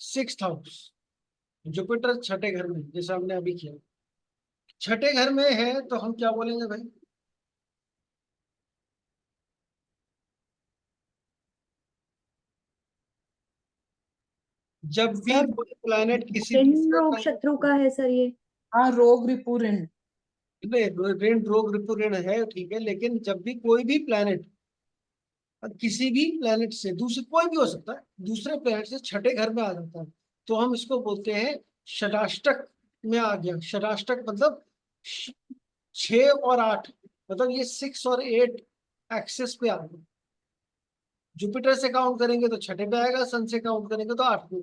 6th हाउस, जुपिटर छठे घर में, जैसे हमने अभी किया, छठे घर में है तो हम क्या बोलेंगे भाई, जब भी सर कोई प्लैनेट किसी ऋण दूसरे रोग planet शत्रु को, का है सर ये। हाँ, रोग रिपु ऋण। नहीं, ऋण रोग रिपु ऋण है ठीक है, लेकिन जब भी कोई भी प्लैनेट किसी भी प्लेनेट से, दूसरे कोई भी हो सकता है, दूसरे प्लेनेट से छठे घर में आ जाता है तो हम इसको बोलते हैं षडाष्टक में आ गया। षडाष्टक मतलब 6 और 8, मतलब ये 6 और 8 एक्सेस पे आ गया। जुपिटर से काउंट करेंगे तो छठे पे आएगा, सन से काउंट करेंगे तो 8 पे।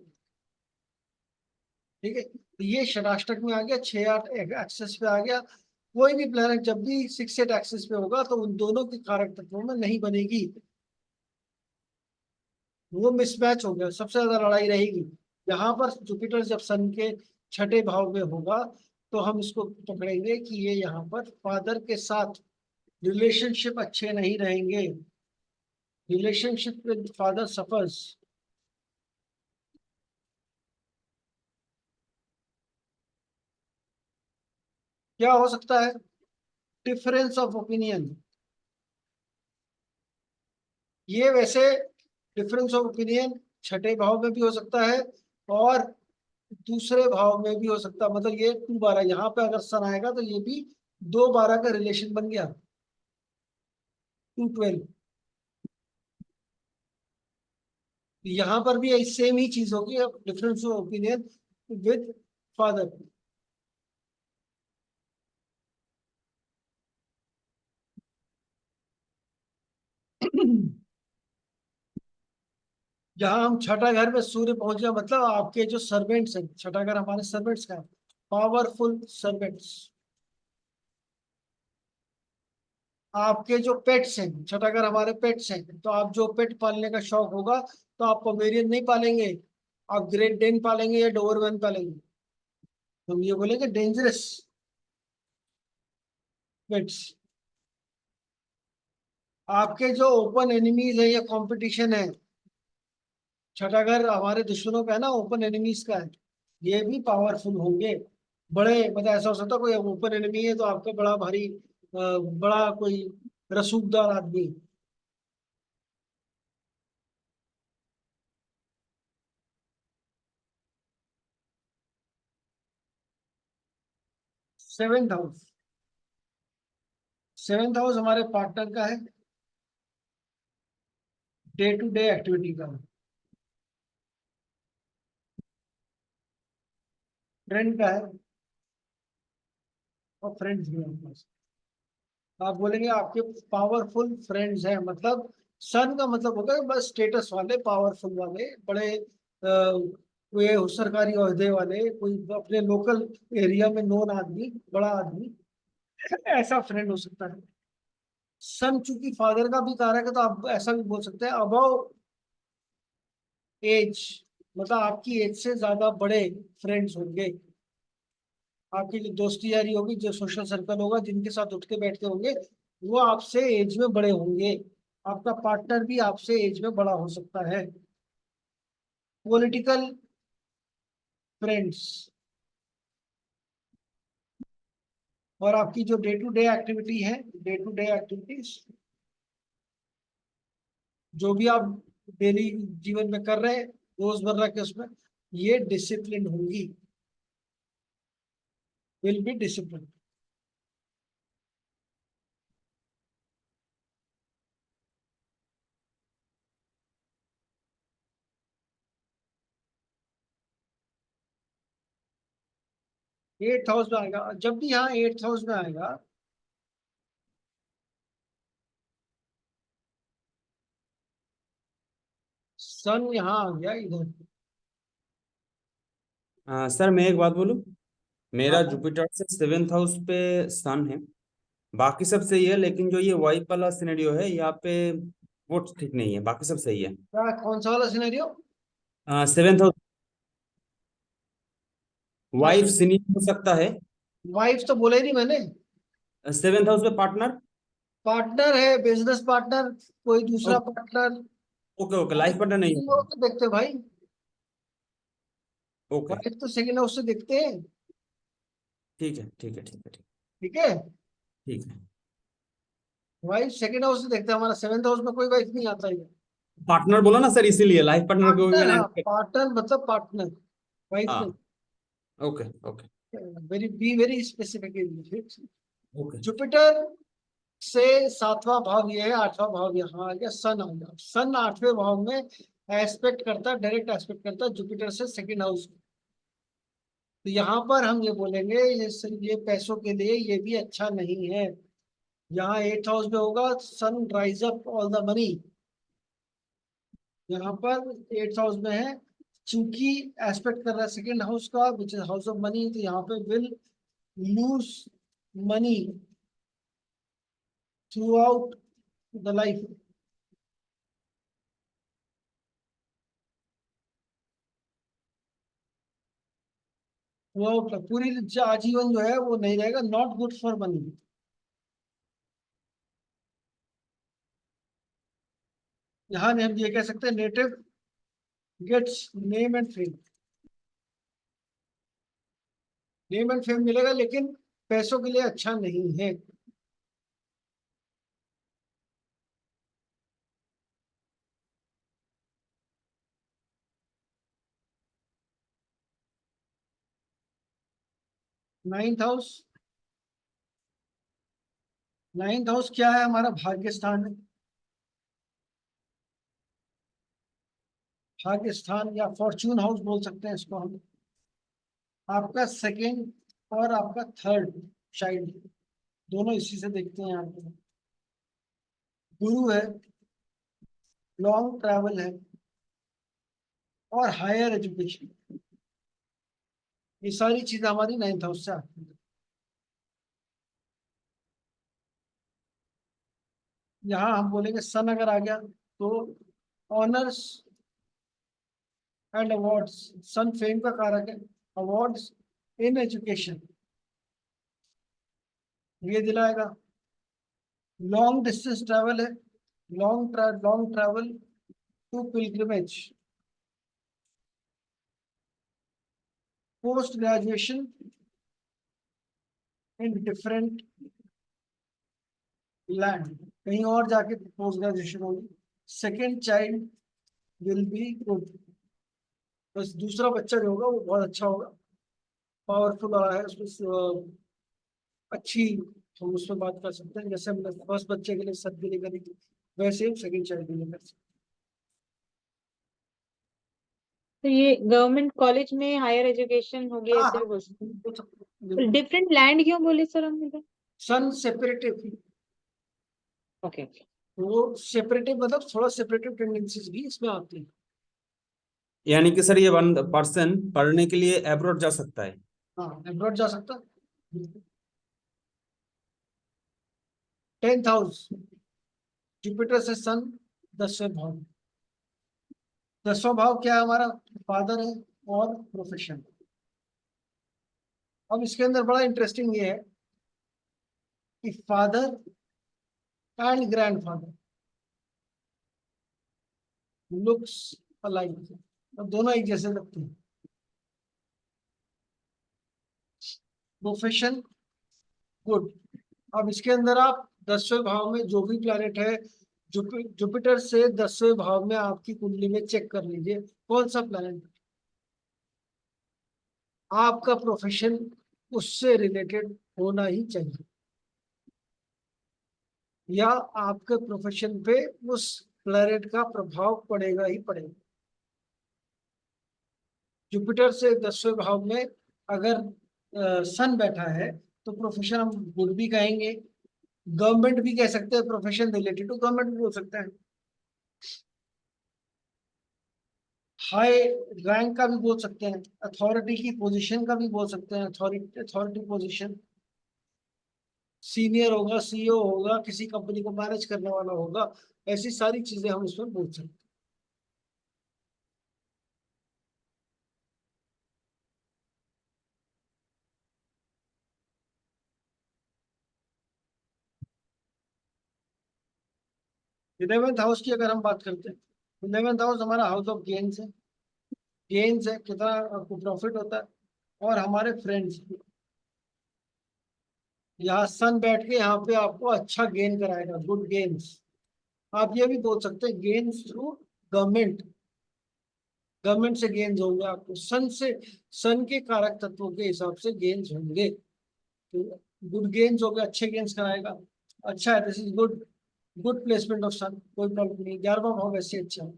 ठीक है, तो ये षडाष्टक में आ गया, 6-8 एक्सेस पे आ गया। कोई भी प्लेनेट जब भी 6-8 एक्सेस पे होगा तो उन दोनों के कारक तत्वों में नहीं बनेगी, वो मिसमैच हो गया, सबसे ज्यादा लड़ाई रहेगी। यहाँ पर जुपिटर जब सन के छठे भाव में होगा तो हम इसको पकड़ेंगे कि ये यहाँ पर फादर के साथ रिलेशनशिप अच्छे नहीं रहेंगे, रिलेशनशिप विद फादर सफर्स। क्या हो सकता है, डिफरेंस ऑफ ओपिनियन। ये वैसे डिफरेंस ऑफ ओपिनियन छठे भाव में भी हो सकता है और दूसरे भाव में भी हो सकता है। मतलब ये 2-12, यहाँ पे अगर सन आएगा तो ये भी 2-12 का रिलेशन बन गया, 2-12। यहाँ पर भी सेम ही चीज होगी, difference of opinion with father. जहां हम छठा घर में सूर्य पहुंच गया, मतलब आपके जो सर्वेंट्स हैं, छठा घर हमारे सर्वेंट्स का है, पावरफुल सर्वेंट्स। आपके जो पेट्स हैं, छठा घर हमारे पेट्स हैं, तो आप जो पेट पालने का शौक होगा, तो आप पोमेरियन नहीं पालेंगे, आप ग्रेट डेन पालेंगे या डोबरमैन पालेंगे। हम ये बोलेंगे डेंजरस पेट्स। आपके जो ओपन एनिमीज है या कंपटीशन है, छठा घर हमारे दुश्मनों का है ना, ओपन एनिमीज का है, ये भी पावरफुल होंगे। बड़े मतलब ऐसा हो सकता है कोई ओपन एनिमी है तो आपका बड़ा भारी बड़ा कोई रसूखदार आदमी। सेवेंथ हाउस, सेवेंथ हाउस हमारे पार्टनर का है, डे टू डे एक्टिविटी का, फ्रेंड का है, और फ्रेंड्स भी हैं। आप बोलेंगे आपके पावरफुल फ्रेंड्स हैं, मतलब सन का मतलब होगा कि बस स्टेटस वाले, पावरफुल वाले, बड़े कोई सरकारी ओहदे वाले, कोई अपने लोकल एरिया में नोन आदमी, बड़ा आदमी, ऐसा फ्रेंड हो सकता है। सन चूंकि फादर का भी कारक है, तो आप ऐसा भी बोल सकते हैं अबव एज, मतलब आपकी एज से ज्यादा बड़े फ्रेंड्स होंगे। आपकी जो दोस्ती यारी होगी, जो सोशल सर्कल होगा, जिनके साथ उठते बैठते होंगे, वो आपसे एज में बड़े होंगे। आपका पार्टनर भी आपसे एज में बड़ा हो सकता है। पॉलिटिकल फ्रेंड्स, और आपकी जो डे टू डे एक्टिविटी है, डे टू डे एक्टिविटीज जो भी आप डेली जीवन में कर रहे हैं, रोजमर्रा के उसमें, ये डिसिप्लिन होंगी, will be discipline. 8th house में आएगा, जब भी यहाँ 8th हाउस में आएगा, सन यहाँ आ गया इधर। सर मैं एक बात बोलूं, मेरा हाँ, जुपिटर से 7th हाउस पे सन है, बाकी सब सही है, लेकिन जो ये वाइफ वाला सिनेरियो है यहाँ पे वो ठीक नहीं है, बाकी सब सही है। क्या कौन सा वाला सिनेरियो? 7th हाउस क्या वाइफ सिनेरियो हो सकता है। वाइफ तो बोला ही नहीं मैंने। 7th हाउस पे पार्टनर। पार्टनर है, बिजनेस पार्टनर, कोई दूसरा partner. Okay okay, life partner नहीं वो है। तो देखते हैं भाई, ओके, वाइफ तो सेकेंड हाउस से देखते हैं। ठीक है ठीक है ठीक है ठीक ठीक है, ठीक है। वाइफ सेकेंड हाउस से देखते हैं, हमारा 7th हाउस में कोई वाइफ नहीं आता है। पार्टनर बोला ना सर, इसीलिए लाइफ पार्टनर को भी पार्टनर, मैंने। हाँ पार्टनर मतलब पार्टनर, वाइफ हाँ, नहीं। Okay okay very specific. Okay. Jupiter से 7वां भाव ये है, 8वां भाव यहाँ आ गया, सन आ गया। सन 8वें भाव में एस्पेक्ट करता है, डायरेक्ट एस्पेक्ट करता है जुपिटर से सेकेंड हाउस। तो यहाँ पर हम ये बोलेंगे, ये पैसों के लिए ये भी अच्छा नहीं है। यहाँ 8th हाउस में होगा, sun dries up all the money. यहाँ पर 8th हाउस में है, चूंकि एस्पेक्ट कर रहा है सेकेंड हाउस का, which is house of money, तो यहाँ पे will lose money through out the life. वो पूरी आजीवन जो है वो नहीं रहेगा, नॉट गुड फॉर मनी। यहाँ हम ये कह सकते हैं native gets name and fame, name and fame मिलेगा, लेकिन पैसों के लिए अच्छा नहीं है। नाइन्थ हाउस, नाइन्थ हाउस क्या है? हमारा भाग्य स्थान है। भाग्य स्थान या फॉर्चून हाउस बोल सकते हैं इसको हम। आपका सेकेंड और आपका थर्ड चाइल्ड दोनों इसी से देखते हैं यहाँ पे। गुरु है, लॉन्ग ट्रैवल है, और हायर एजुकेशन, ये सारी चीजें हमारी 9th हाउस से आती है। यहाँ हम बोलेंगे सन अगर आ गया तो honours and awards, son fame का कारक है, अवार्ड्स इन एजुकेशन ये दिलाएगा। लॉन्ग डिस्टेंस ट्रैवल है, long travel to pilgrimage, post graduation in different land, कहीं और जाके पोस्ट ग्रेजुएशन होगी। Second child will be good, बस दूसरा बच्चा जो होगा वो बहुत अच्छा होगा, पावरफुल है उसमें, अच्छी, हम उसमें बात कर सकते हैं। जैसे हमने फर्स्ट बच्चे के लिए सब के लिए करी थी, वैसे ही सेकेंड चाइल्ड के लिए कर सकते तो ये गवर्नमेंट कॉलेज में हायर एजुकेशन होगी हैं। ऐसे हाँ, बोल डिफरेंट लैंड क्यों बोले सर हम इधर? सन सेपरेटिव, ओके। वो सेपरेटिव मतलब थोड़ा सेपरेटिव टेंडेंसीज भी इसमें आती है। यानी कि सर ये वन पर्सन पढ़ने के लिए अब्रॉड जा सकता है। हाँ, अब्रॉड जा सकता है। 10th हाउस, जुपिटर से सन 10वें भाव में। 10वां भाव क्या है हमारा? फादर है और प्रोफेशन। अब इसके अंदर बड़ा इंटरेस्टिंग ये है कि father and grandfather looks alike, अब दोनों एक जैसे लगते हैं। Profession good. अब इसके अंदर आप 10वें भाव में जो भी प्लैनेट है, जुपिटर से 10वें भाव में आपकी कुंडली में चेक कर लीजिए कौन सा प्लैनेट, आपका प्रोफेशन उससे रिलेटेड होना ही चाहिए, या आपके प्रोफेशन पे उस प्लैनेट का प्रभाव पड़ेगा ही पड़ेगा। जुपिटर से 10वें भाव में अगर सन बैठा है तो प्रोफेशन हम गुड भी कहेंगे, गवर्नमेंट भी कह सकते हैं, प्रोफेशन रिलेटेड टू गवर्नमेंट भी हो सकता है, हाई रैंक का भी बोल सकते हैं, अथॉरिटी की पोजीशन का भी बोल सकते हैं, अथॉरिटी पोजीशन, सीनियर होगा, सीईओ होगा, किसी कंपनी को मैनेज करने वाला होगा, ऐसी सारी चीजें हम उसमें बोल सकते हैं। इलेवेंथ हाउस की अगर हम बात करते हैं, इलेवेंथ हाउस हमारा हाउस ऑफ गेन्स है, गेन्स है कितना आपको प्रॉफिट होता है, और हमारे फ्रेंड्स, यहाँ सन बैठ के यहाँ पे आपको अच्छा गेन कराएगा, गुड गेन्स। आप ये भी बोल सकते हैं गेन्स थ्रू गवर्नमेंट, गवर्नमेंट से गेन्स होंगे आपको, सन से, सन के कारक तत्वों के हिसाब से गेन्स होंगे, तो गुड गेन्स हो गए, अच्छे गेन्स कराएगा, अच्छा है, this is good, good placement of sun, कोई प्रॉब्लम नहीं। 11वां भाव वैसे अच्छा है।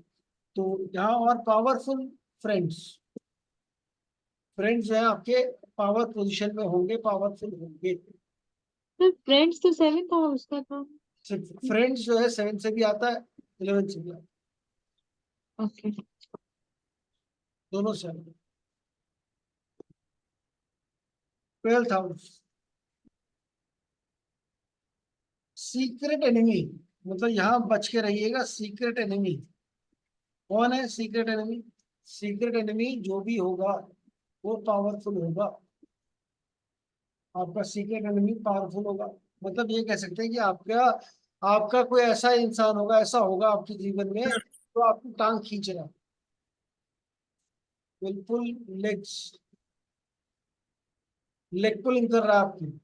तो यहाँ और पावरफुल फ्रेंड्स, फ्रेंड्स जो है आपके पावर पोजीशन में होंगे, पावरफुल होंगे। तो फ्रेंड्स तो 7th हाउस का था। फ्रेंड्स जो है 7 से भी आता है, 11 से भी आता है, ओके। दोनों से आता है। 12th हाउस, सीक्रेट एनिमी, मतलब यहाँ बच के रहिएगा, सीक्रेट एनिमी कौन है? सीक्रेट एनिमी, सीक्रेट एनिमी जो भी होगा वो पावरफुल होगा, आपका सीक्रेट एनिमी पावरफुल होगा। मतलब ये कह सकते हैं कि आपका आपका कोई ऐसा इंसान होगा, ऐसा होगा आपके जीवन में तो आपकी टांग खींच रहा है, बिल्कुल लेग्स, लेग पुलिंग कर रहा है आपकी।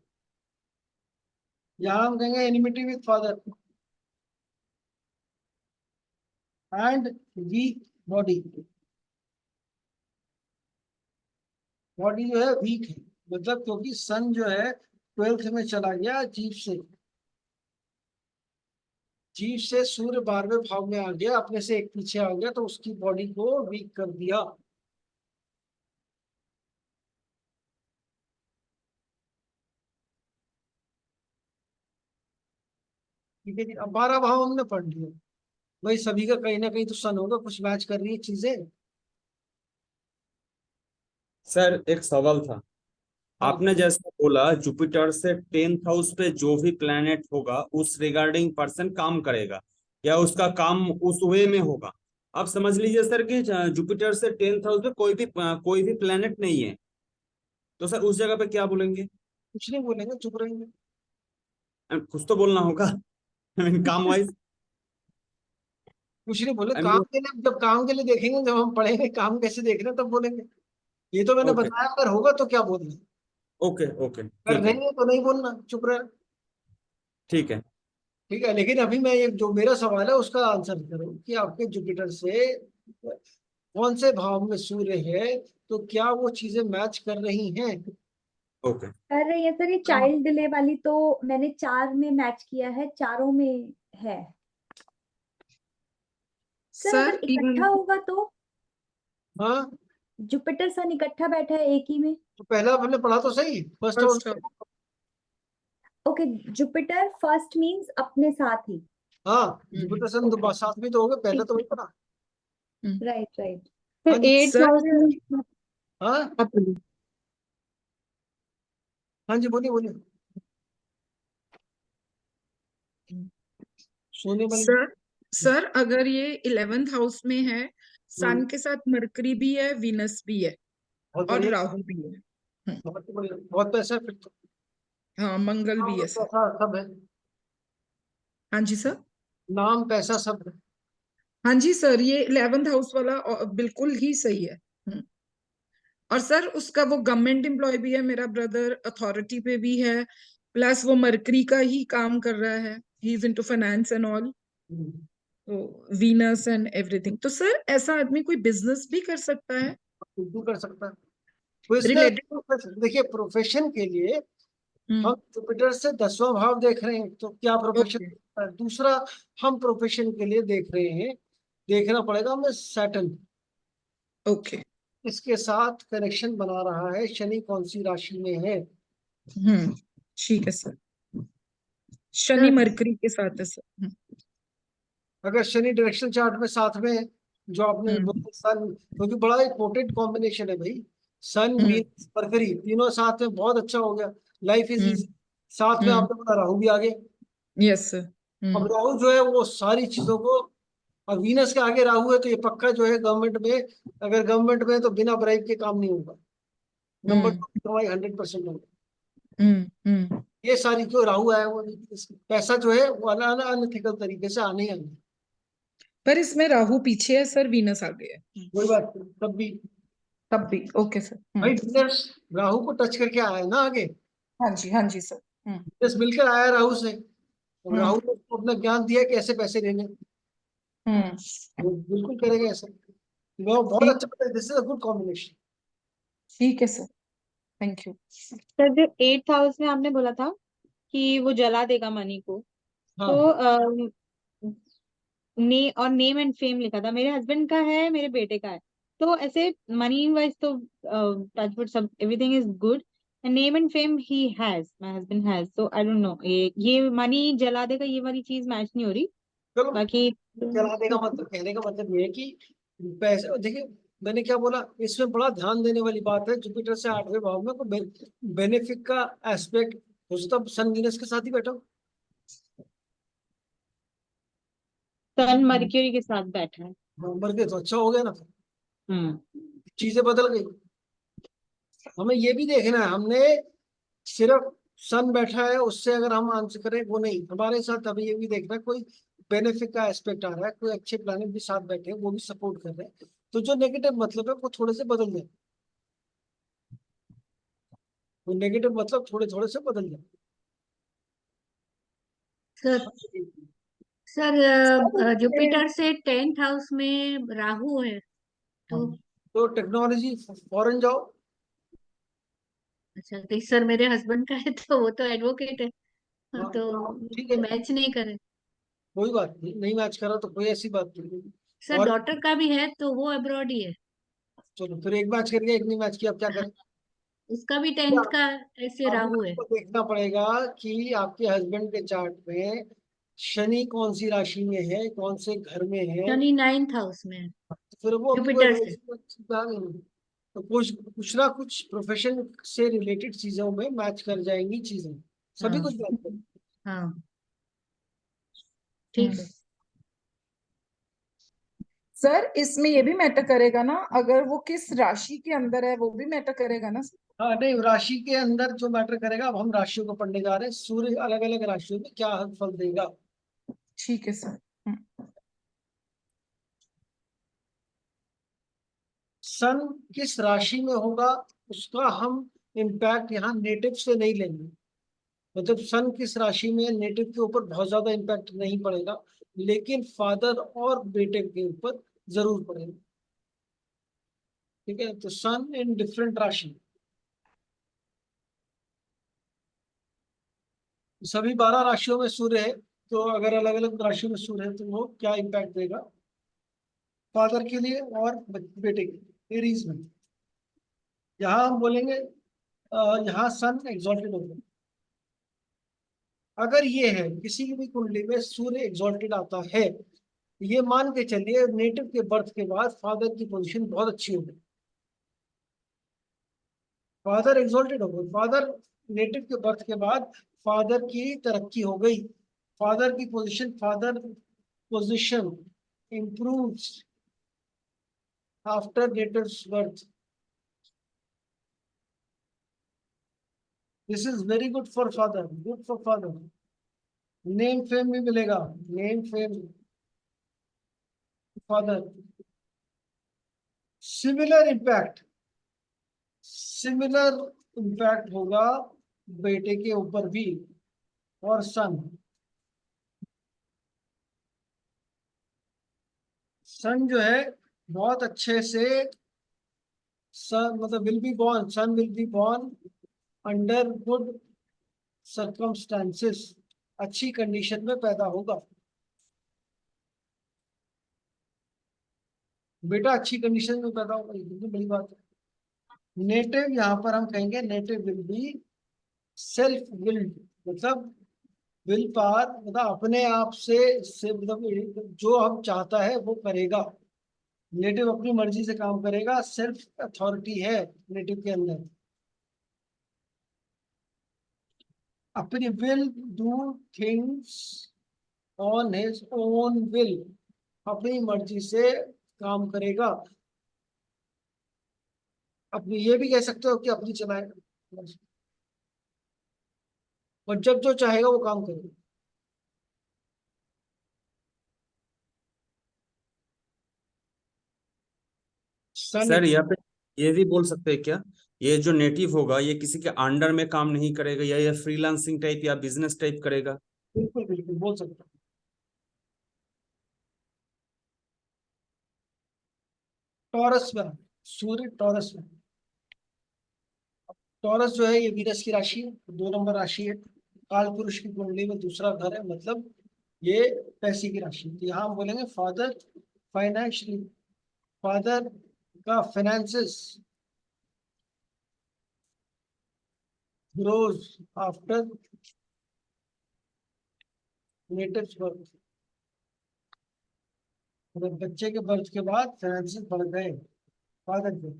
यहाँ हम कहेंगे enmity with father and weak body, body जो है वीक है, मतलब क्योंकि सन जो है 12th में चला गया जीव से, जीव से सूर्य 12वें भाव में आ गया, अपने से एक पीछे आ गया, तो उसकी बॉडी को वीक कर दिया। ठीक है जी, अब 12 भाव हमने पढ़ लिया, भाई सभी का कहीं ना कहीं तो सन होगा, कुछ मैच कर रही है चीजें। सर एक सवाल था। आपने जैसा बोला जुपिटर से 10th हाउस पे जो भी प्लेनेट होगा उस रिगार्डिंग पर्सन काम करेगा या उसका काम उस वे में होगा। आप समझ लीजिए सर कि जुपिटर से 10th हाउस पे कोई भी प्लेनेट नहीं है, तो सर उस जगह पे क्या बोलेंगे? कुछ नहीं बोलेंगे, चुप रहेंगे। कुछ तो बोलना होगा। आई मीन काम वाइज। कुछ नहीं बोले, आई काम मीन के लिए, जब काम के लिए देखेंगे, जब हम पढ़ेंगे काम कैसे देख रहे हैं तब बोलेंगे। ये तो मैंने ओके बताया, अगर होगा तो क्या बोलना, ओके ओके अगर ठीक है। नहीं है तो नहीं बोलना, चुप रहे। ठीक है। ठीक है, लेकिन अभी मैं ये जो मेरा सवाल है उसका आंसर करो कि आपके जुपिटर से कौन से भाव में सूर्य है, तो क्या वो चीजें मैच कर रही हैं? ओके अरे ये सर, ये चाइल्ड डिले वाली तो मैंने 4 में मैच किया है, चारों में है। सर सर अगर इकट्ठा होगा तो हाँ, जुपिटर सन इकट्ठा बैठा है एक ही में। तो पहला हमने पढ़ा तो सही, फर्स्ट और। First okay, Jupiter first means अपने साथ ही। हाँ, जुपिटर सन ओके, साथ में तो हो गए, पहले तो वही पढ़ा। Right right. हाँ फिर जी। 8th सर हाउस में हाँ, आप बोलिए। हाँ जी, बोलिए बोलिए। सोने वाली। सर सर अगर ये 11th हाउस में है, सन के साथ मरकरी भी है, वीनस भी है बहुत और बढ़िया, राहु भी है। बहुत बढ़िया, बहुत पैसा है फिर तो। हाँ, मंगल नाम भी है सर। पैसा सब है। हाँ जी सर। नाम पैसा सब है। हाँ जी सर, ये 11th हाउस वाला बिल्कुल ही सही है। और सर उसका वो गवर्नमेंट एम्प्लॉय भी है, मेरा ब्रदर अथॉरिटी पे भी है, प्लस वो मरकरी का ही काम कर रहा है, he is into finance and all, hmm, तो वीनस एंड एवरीथिंग। तो सर ऐसा आदमी कोई बिजनेस भी कर सकता है बिल्कुल कर सकता है। Business, related? देखिए प्रोफेशन के लिए हम्म। हम जुपिटर से 10वां भाव देख रहे हैं, तो क्या प्रोफेशन ओके है? दूसरा, हम प्रोफेशन के लिए देख रहे हैं, देखना पड़ेगा हमें सैटर्न, ओके। इसके साथ कनेक्शन बना रहा है, शनि कौन सी राशि में है। हम्म, ठीक है सर। क्या शनि है? मरकरी के साथ है सर। अगर शनि डायरेक्शन चार्ट में साथ में है, जो आपने हम्म बोला सन, क्योंकि बड़ा इंपॉर्टेंट कॉम्बिनेशन है भाई। सन, हम्म वीनस, मरकरी तीनों साथ में बहुत अच्छा हो गया, लाइफ इज हम्म इजी। साथ में हम्म आपने बोला राहु भी आ गए। Yes sir. अब राहु जो है वो सारी चीजों को, अब वीनस के आगे राहु है तो ये पक्का जो है गवर्नमेंट में, अगर गवर्नमेंट में तो बिना ब्राइब के काम नहीं होगा। नंबर हम्म 2 कमाई 100% होगा। हम्म। ये सारी जो राहु आया वो, पैसा जो है वो अनएथिकल तरीके से आने ही आने। पर इसमें राहु पीछे है सर, वीनस आगे है। कोई बात नहीं, तब भी तब भी ओके सर। भाई वीनस राहु को टच करके आया है ना आगे। हाँ जी सर। वीनस मिलकर आया है राहु से, और हम्म राहु ने उसको अपना ज्ञान दिया कि ऐसे पैसे लेने, हम्म वो बिल्कुल करेगा ऐसा। वो बहुत ठीक। अच्छा, this is a good combination. ठीक है सर, थैंक यू। सर जो 8th हाउस में आपने बोला था कि वो जला देगा मनी को, तो हाँ, नेम एंड फेम लिखा था, मेरे हस्बैंड का है, मेरे बेटे का है। तो ऐसे मनी वाइज तो टचवुड सब everything is good, name and fame he has, my husband has, so I don't know ये मनी जला देगा, ये वाली चीज मैच नहीं हो रही। चलो, बाकी चला देगा मतलब, कहने का मतलब ये है कि पैसे, देखिए मैंने क्या बोला, इसमें बड़ा ध्यान देने वाली बात है। जुपिटर से 8वें भाव में कोई बेनिफिक का एस्पेक्ट हो सकता है, सन वीनस के साथ ही बैठा हो। सन मर्क्यूरी के साथ बैठा है। नंबर के तो अच्छा हो गया ना, हम्म। चीजें बदल गई। हमें ये भी देखना है, हमने सिर्फ सन बैठा है उससे अगर हम आंसर करें वो नहीं, हमारे साथ हमें ये भी देखना है कोई बेनिफिट का एस्पेक्ट आ रहा है, कोई अच्छे प्लैनेट भी साथ बैठे हैं वो भी सपोर्ट कर रहे हैं, तो जो नेगेटिव मतलब है वो थोड़े से बदल जाए, वो नेगेटिव मतलब थोड़े थोड़े से बदल जाए। सर सर जुपिटर से 10th हाउस में राहु है, हाँ, तो तो टेक्नोलॉजी, फॉरेन जाओ। अच्छा, तो सर मेरे हस्बैंड का है तो वो तो एडवोकेट है, हाँ, हाँ, तो ठीक है, मैच नहीं करे। कोई बात नहीं, नहीं मैच करा तो कोई ऐसी बात नहीं। सर और डॉटर का भी है तो वो अब्रॉड ही है, चलो फिर एक मैच कर गया, एक नहीं मैच किया, अब क्या करें? उसका भी 10th का ऐसे अब राहु है। आपको देखना पड़ेगा कि आपके हस्बैंड के चार्ट में शनि कौन सी राशि में है, कौन से घर में है, शनि 9th हाउस में है तो फिर वो आपकी जुपिटर से। कोई तो कुछ ना कुछ प्रोफेशन से रिलेटेड चीजों में मैच कर जाएंगी चीजें, सभी हाँ। कुछ मैच कर। हाँ ठीक है। सर इसमें ये भी मैटर करेगा ना, अगर वो किस राशि के अंदर है वो भी मैटर करेगा ना सर? हाँ नहीं, राशि के अंदर जो मैटर करेगा, अब हम राशियों को पढ़ने जा रहे हैं, सूर्य अलग अलग राशियों में क्या फल देगा। ठीक है सर। सन किस राशि में होगा उसका हम इम्पैक्ट यहाँ नेटिव से नहीं लेंगे। मतलब सन किस राशि में, नेटिव के ऊपर बहुत ज्यादा इम्पैक्ट नहीं पड़ेगा, लेकिन फादर और बेटे के ऊपर जरूर पड़ेगा। ठीक है, तो सन इन डिफरेंट राशि, सभी 12 राशियों में सूर्य है, तो अगर अलग अलग राशियों में सूर्य है तो वो क्या इम्पैक्ट देगा फादर के लिए और बेटे के लिए, एरीज में। यहाँ हम बोलेंगे यहाँ सन एग्जॉल्टेड होगा। अगर ये है किसी की भी कुंडली में सूर्य एग्जॉल्टेड आता है, ये मान के चलिए नेटिव के बर्थ के बाद फादर की पोजीशन बहुत अच्छी होगी, फादर एग्जॉल्टेड हो गए, फादर नेटिव के बर्थ के बाद फादर की तरक्की हो गई, फादर की position, father position improves after native's birth. This is very good for father, good for father. Name fame भी मिलेगा, name fame father. Similar impact, similar impact होगा बेटे के ऊपर भी और सन। सन जो है बहुत अच्छे से, सन मतलब will be born, son will be born under good circumstances, अच्छी कंडीशन में पैदा होगा बेटा, अच्छी कंडीशन में पैदा होगा, ये कितनी बड़ी बात है। नेटिव यहाँ पर हम कहेंगे native will be self willed, मतलब विल पावर, मतलब अपने आप से मतलब जो हम चाहता है वो करेगा। नेटिव अपनी मर्जी से काम करेगा, सेल्फ अथॉरिटी है नेटिव के अंदर, अपनी will do things on his own will, अपनी मर्जी से काम करेगा। अपनी ये भी कह सकते हो कि अपनी चलाएगा, और जब जो चाहेगा वो काम करेगा। सन सर यहाँ पे ये भी बोल सकते हैं क्या, ये जो नेटिव होगा ये किसी के अंडर में काम नहीं करेगा, या ये फ्रीलांसिंग टाइप या बिजनेस टाइप करेगा? बिल्कुल बिल्कुल बोल सकता हूँ। टॉरस में, सूर्य टॉरस में, टॉरस जो है ये वीनस की राशि है, 2 नंबर राशि है, काल पुरुष की कुंडली में दूसरा घर है, मतलब ये पैसे की राशि है। तो यहाँ हम बोलेंगे फादर फाइनेंशियली, फादर का finances grows after native birth, मतलब बच्चे के बर्थ के बाद फाइनेंसेस बढ़ गए फादर के।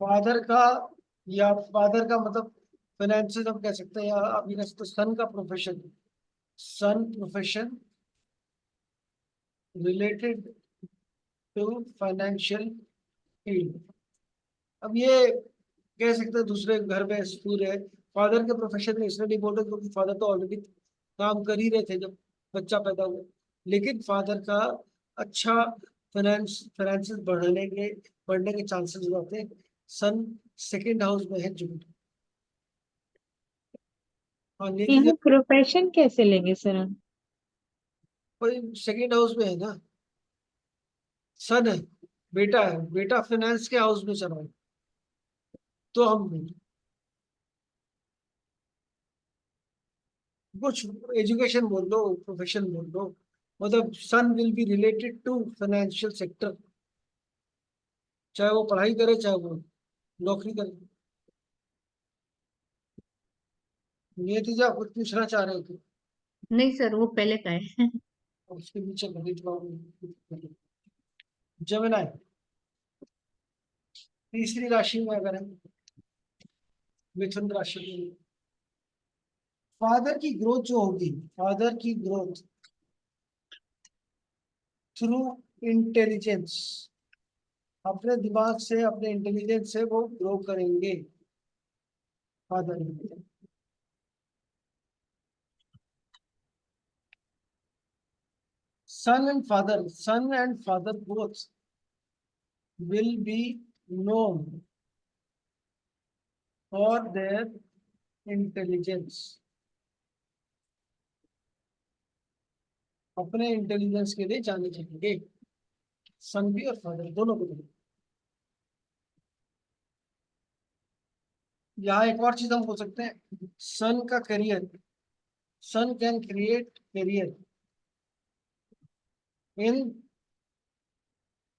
फादर का, या फादर का मतलब फाइनेंशियल हम कह सकते हैं, या आप ये कह सकते हैं सन का profession, son profession related to financial field. अब ये कह सकते हैं दूसरे घर में सूर्य है, फादर के प्रोफेशन में इसलिए नहीं बोल रहे क्योंकि फादर तो ऑलरेडी काम कर ही रहे थे जब बच्चा पैदा हुआ, लेकिन फादर का अच्छा फाइनेंसेस बढ़ने के चांसेस होते हैं। सन सेकेंड हाउस में है जुपिटर, और नीति यहाँ प्रोफेशन कैसे लेंगे सर हम? सेकेंड हाउस में है ना, सन है, बेटा है, बेटा फाइनेंस के हाउस में चला है, तो हम कुछ एजुकेशन बोल दो, प्रोफेशन बोल दो, मतलब son will be related to financial sector, चाहे वो पढ़ाई करे चाहे वो नौकरी करे। नियति जी आप कुछ पूछना चाह रहे थे, नहीं सर, वो पहले का है। और उसके पीछे घटित जेमिनाई, तीसरी राशि में अगर है मिथुन राशि में, फादर की ग्रोथ जो होगी, फादर की ग्रोथ थ्रू इंटेलिजेंस, अपने दिमाग से, अपने इंटेलिजेंस से वो ग्रो करेंगे father. son and father both will be known for their intelligence, अपने इंटेलिजेंस के लिए जाने जाएंगे, सन भी और फादर दोनों को। यहाँ एक और चीज हम बोल सकते हैं, सन का career, son can create career in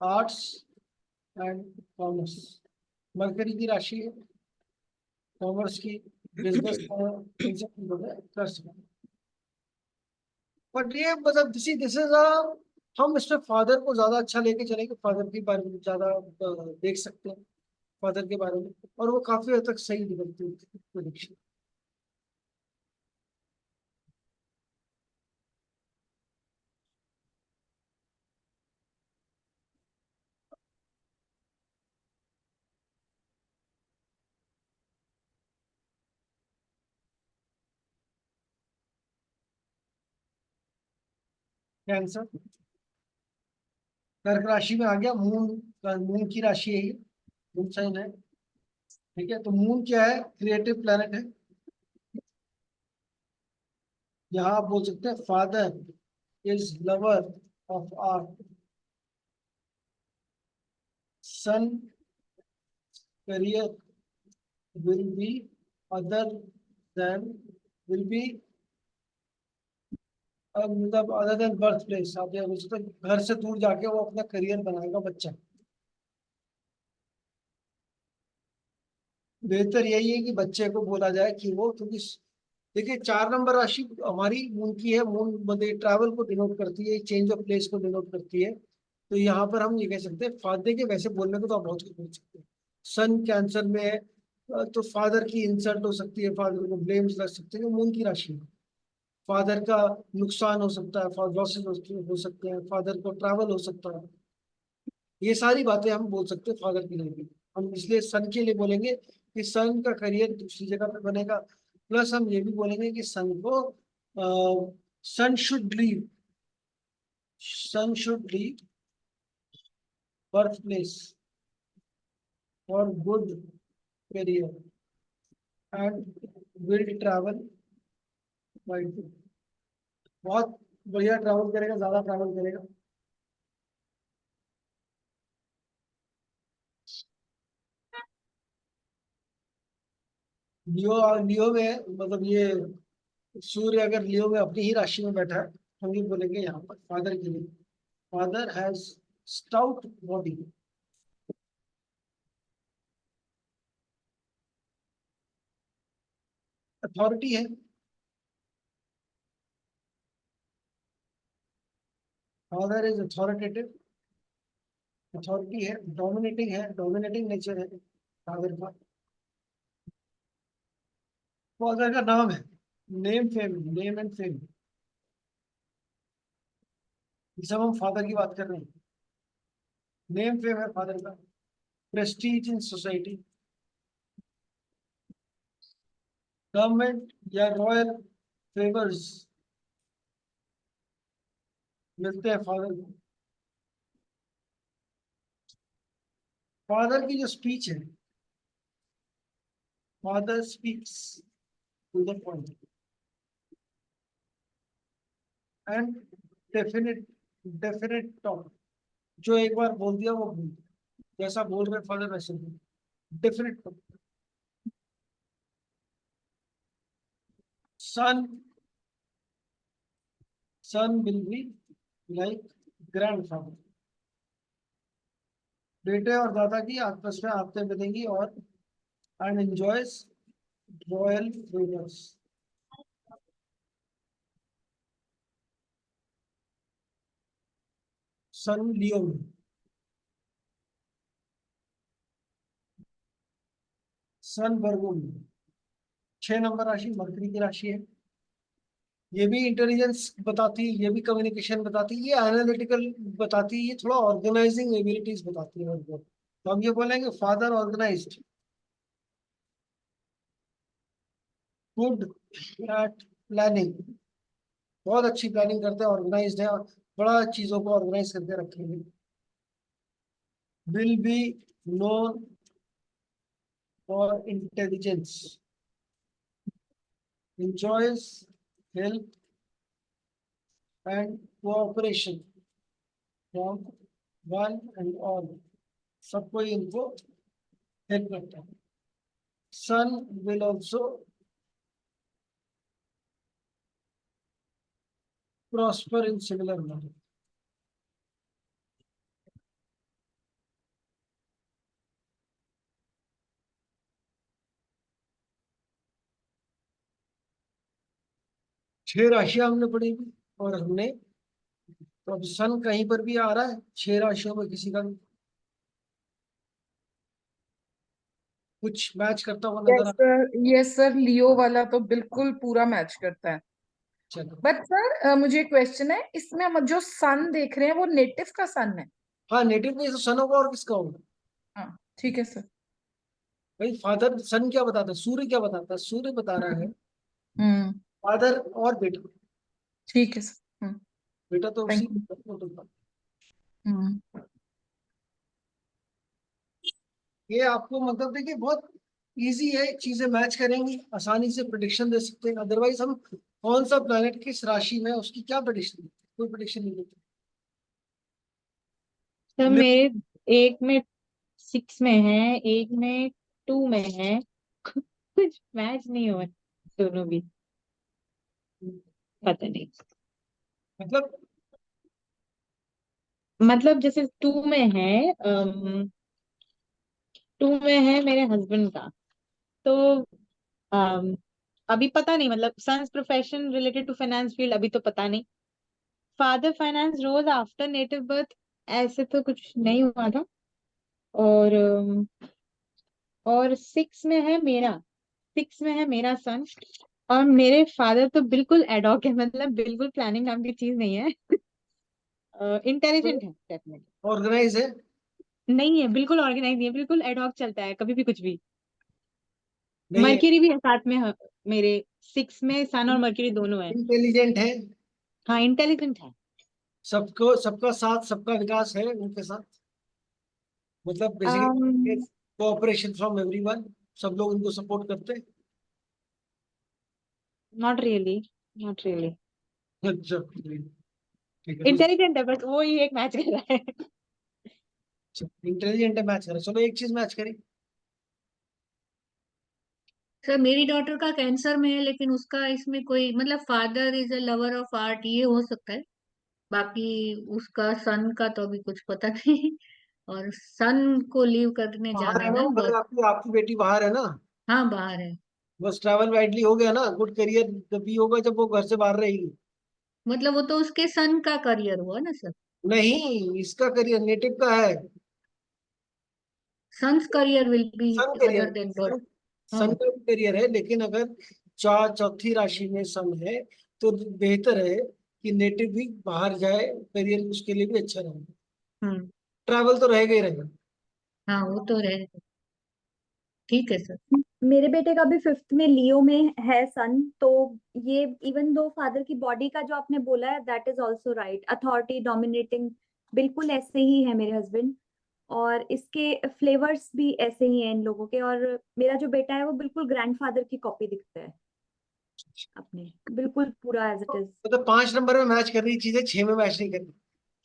arts and commerce. Mercury की राशि है, कॉमर्स की, बिजनेस इन सब चीजों में कर सकते हैं। बट ये मतलब दिस इज हम इसमें फादर को ज्यादा अच्छा लेके चलेंगे, फादर के बारे में ज्यादा देख सकते हैं फादर के बारे में, और वो काफी हद तक सही निकलती है प्रेडिक्शन। कैंसर कर्क राशि में आ गया, मून की राशि है ये, मून साइन है, ठीक है। तो मून क्या है, क्रिएटिव प्लैनेट है। यहाँ आप बोल सकते हैं father is lover of art, son career will be other than, will be मतलब अदर देन बर्थ प्लेस, आप ये बोल सकते हैं घर से दूर जाके वो अपना करियर बनाएगा बच्चा। बेहतर यही है कि बच्चे को बोला जाए कि वो, क्योंकि देखिए 4 नंबर राशि हमारी मून की है, मून मतलब ट्रैवल को डिनोट करती है, चेंज ऑफ प्लेस को डिनोट करती है। तो यहाँ पर हम ये कह सकते हैं फादर के, वैसे बोलने को तो आप बहुत कुछ बोल सकते हैं। सन कैंसर में है, तो फादर की इंसल्ट हो सकती है, फादर को ब्लेम्स लग सकते हैं, मून की राशि है। फादर का नुकसान हो सकता है, फादर लॉसेस हो सकते हैं, फादर को ट्रैवल हो सकता है, ये सारी बातें हम बोल सकते हैं फादर के लिए भी। हम इसलिए सन के लिए बोलेंगे कि सन का करियर दूसरी जगह पे बनेगा। प्लस हम ये भी बोलेंगे कि सन को son should leave, son should leave birth place for good career and will travel wide, बहुत बढ़िया ट्रैवल करेगा, ज्यादा ट्रैवल करेगा। लियो, लियो में मतलब ये सूर्य अगर लियो में अपनी ही राशि में बैठा है, हम ये बोलेंगे यहाँ पर फादर के लिए, father has stout body, authority है, फादर इज अथॉरिटेटिव, अथॉरिटी है, डोमिनेटिंग है, डोमिनेटिंग नेचर है फादर का। फादर का नाम है, name fame, name and fame, ये सब हम फादर की बात कर रहे हैं। नेम फेम है फादर का, प्रेस्टीज इन सोसाइटी, गवर्नमेंट या रॉयल फेवर्स मिलते हैं फादर को। फादर की जो स्पीच है, father speaks to the point and definite, definite talk, जो एक बार बोल दिया वो बोल, जैसा बोल रहे फादर वैसे बोल, definite talk. Son, son will be like grandfather, बेटे और दादा की आपस में आते बनेंगी, और and enjoys royal favours. Son Leo में, सन वर्गो में 6 नंबर राशि मरकरी की राशि है। ये भी इंटेलिजेंस बताती है, ये भी कम्युनिकेशन बताती है, ये एनालिटिकल बताती है, ये थोड़ा ऑर्गेनाइजिंग एबिलिटीज बताती है वर्गो। तो हम ये बोलेंगे father organised, good at planning, बहुत अच्छी प्लानिंग करते हैं, ऑर्गेनाइज्ड है और बड़ा चीजों को ऑर्गेनाइज करके रखेंगे। Will be known for intelligence, enjoys help and cooperation from one and all, सब कोई इनको हेल्प करता है। Son will also prosper in similar manner. छह राशियां हमने पढ़ी थी और हमने, तो अब सन कहीं पर भी आ रहा है 6 राशियों में किसी का भी कुछ मैच करता हुआ नजर यस सर, यस सर, लियो वाला तो बिल्कुल पूरा मैच करता है। चलो। बट सर मुझे एक क्वेश्चन है, इसमें हम जो सन देख रहे हैं वो नेटिव का सन है? हाँ, नेटिव में सन होगा और किसका होगा? हाँ ठीक है सर। भाई फादर, सन क्या बताता है, सूर्य क्या बताता है? सूर्य बता रहा है हम्म फादर और बेटा। ठीक है सर। बेटा तो उसी थैंक यू। का। हम्म ये आपको मतलब देखिए बहुत इजी है, चीजें मैच करेंगी, आसानी से प्रिडिक्शन दे सकते हैं। अदरवाइज हम कौन सा प्लैनेट किस राशि में है उसकी क्या प्रिडिक्शन, कोई प्रिडिक्शन नहीं देते। तो मेरे एक में 6 में है, एक में 2 में है। कुछ मैच नहीं हो रहा दोनों भी, पता नहीं। मतलब मतलब जैसे 2 में है, 2 में है मेरे हस्बैंड का, तो अम, अभी पता नहीं, मतलब sons profession related to finance field अभी तो पता नहीं। Father finance rose after native birth, ऐसे तो कुछ नहीं हुआ था। और और 6 में है मेरा, 6 में है मेरा सन। और मेरे फादर तो बिल्कुल एडॉक है, मतलब बिल्कुल प्लानिंग नाम की चीज नहीं है। इंटेलिजेंट है डेफिनेटली। ऑर्गेनाइज है, नहीं है, बिल्कुल ऑर्गेनाइज नहीं है, बिल्कुल एडॉक चलता है, कभी भी कुछ भी। नहीं है, मर्क्यूरी भी है साथ में, मेरे 6 में सन और मर्क्यूरी दोनों है। इंटेलिजेंट है, हाँ इंटेलिजेंट है। सबको सबका साथ सबका विकास है उनके साथ, मतलब basically um, cooperation from everyone, सब लोग उनको सपोर्ट करते हैं। Not really, not really. अच्छा ठीक है, इंटेलिजेंट है, बस वो ही एक मैच कर रहा है। इंटेलिजेंट है, मैच करें, चलो एक चीज मैच करी। सर मेरी डॉटर का कैंसर में है, लेकिन उसका इसमें कोई मतलब father is a lover of art, ये हो सकता है। बाकी उसका सन का तो अभी कुछ पता नहीं। और सन को लीव करने बाहर जाना है है ना ना वो, बस। मतलब आपकी बेटी बाहर है ना, हाँ बाहर है। बस ट्रैवल वाइडली हो गया ना, गुड करियर जब भी होगा जब वो घर से बाहर रहेगी। मतलब वो तो उसके सन का करियर हुआ ना सर। नहीं, इसका करियर नेटिव का है, son's career will be son career, other than that. Son, हाँ। सन का भी करियर है, लेकिन अगर चौथी राशि में सन है तो बेहतर है कि नेटिव भी बाहर जाए, करियर उसके लिए भी अच्छा रहेगा। हम्म। ट्रैवल तो रहेगा ही रहेगा। हाँ वो तो रहे। ठीक है सर। मेरे बेटे का भी 5th में लियो में है सन, तो ये इवन दो फादर की बॉडी का जो आपने बोला है that is also right, authority dominating, बिल्कुल ऐसे ही है मेरे हस्बैंड। और इसके फ्लेवर्स भी ऐसे ही हैं इन लोगों के। और मेरा जो बेटा है वो बिल्कुल ग्रैंडफादर की कॉपी दिखता है अपने, बिल्कुल पूरा एज इट इज। मतलब 5 नंबर में मैच कर रही चीजें, 6 में मैच नहीं कर रही,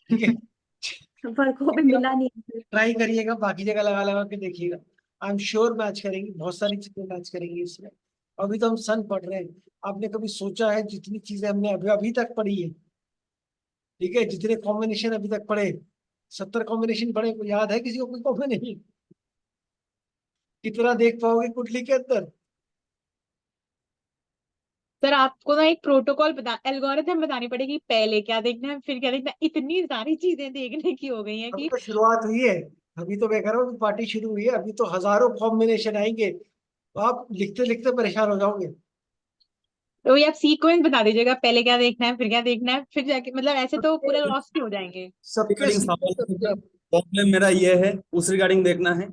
ठीक है। वर्गों में मिला नहीं है फिर। ट्राई करिएगा, बाकी जगह लगा लगा के देखिएगा, आई एम श्योर मैच करेंगी, बहुत सारी चीजें मैच करेंगी इसमें। अभी तो हम सन पढ़ रहे हैं, आपने कभी सोचा है जितनी चीजें हमने अभी अभी तक पढ़ी है, ठीक है, जितने कॉम्बिनेशन अभी तक पढ़े, 70 कॉम्बिनेशन पढ़े, को याद है किसी को कोई कॉम्बिनेशन? कितना देख पाओगे कुंडली के अंदर? सर आपको ना एक प्रोटोकॉल बता, एल्गोरिथम बतानी पड़ेगी, पहले क्या देखना है फिर क्या देखना है। इतनी सारी चीजें देखने की हो गई हैं अभी कि तो शुरुआत हुई है, अभी तो मैं कह रहा हूँ पार्टी शुरू हुई है, अभी तो हजारों कॉम्बिनेशन आएंगे, तो आप लिखते लिखते परेशान हो जाओगे। तो ये आप सीक्वेंस बता दीजिएगा, पहले क्या देखना है, फिर क्या देखना है, फिर जाके, मतलब ऐसे तो पूरा लॉस्ट ही हो जाएंगे। सबके रिगार्डिंग सवाल प्रॉब्लम मेरा ये है, उस रिगार्डिंग देखना है।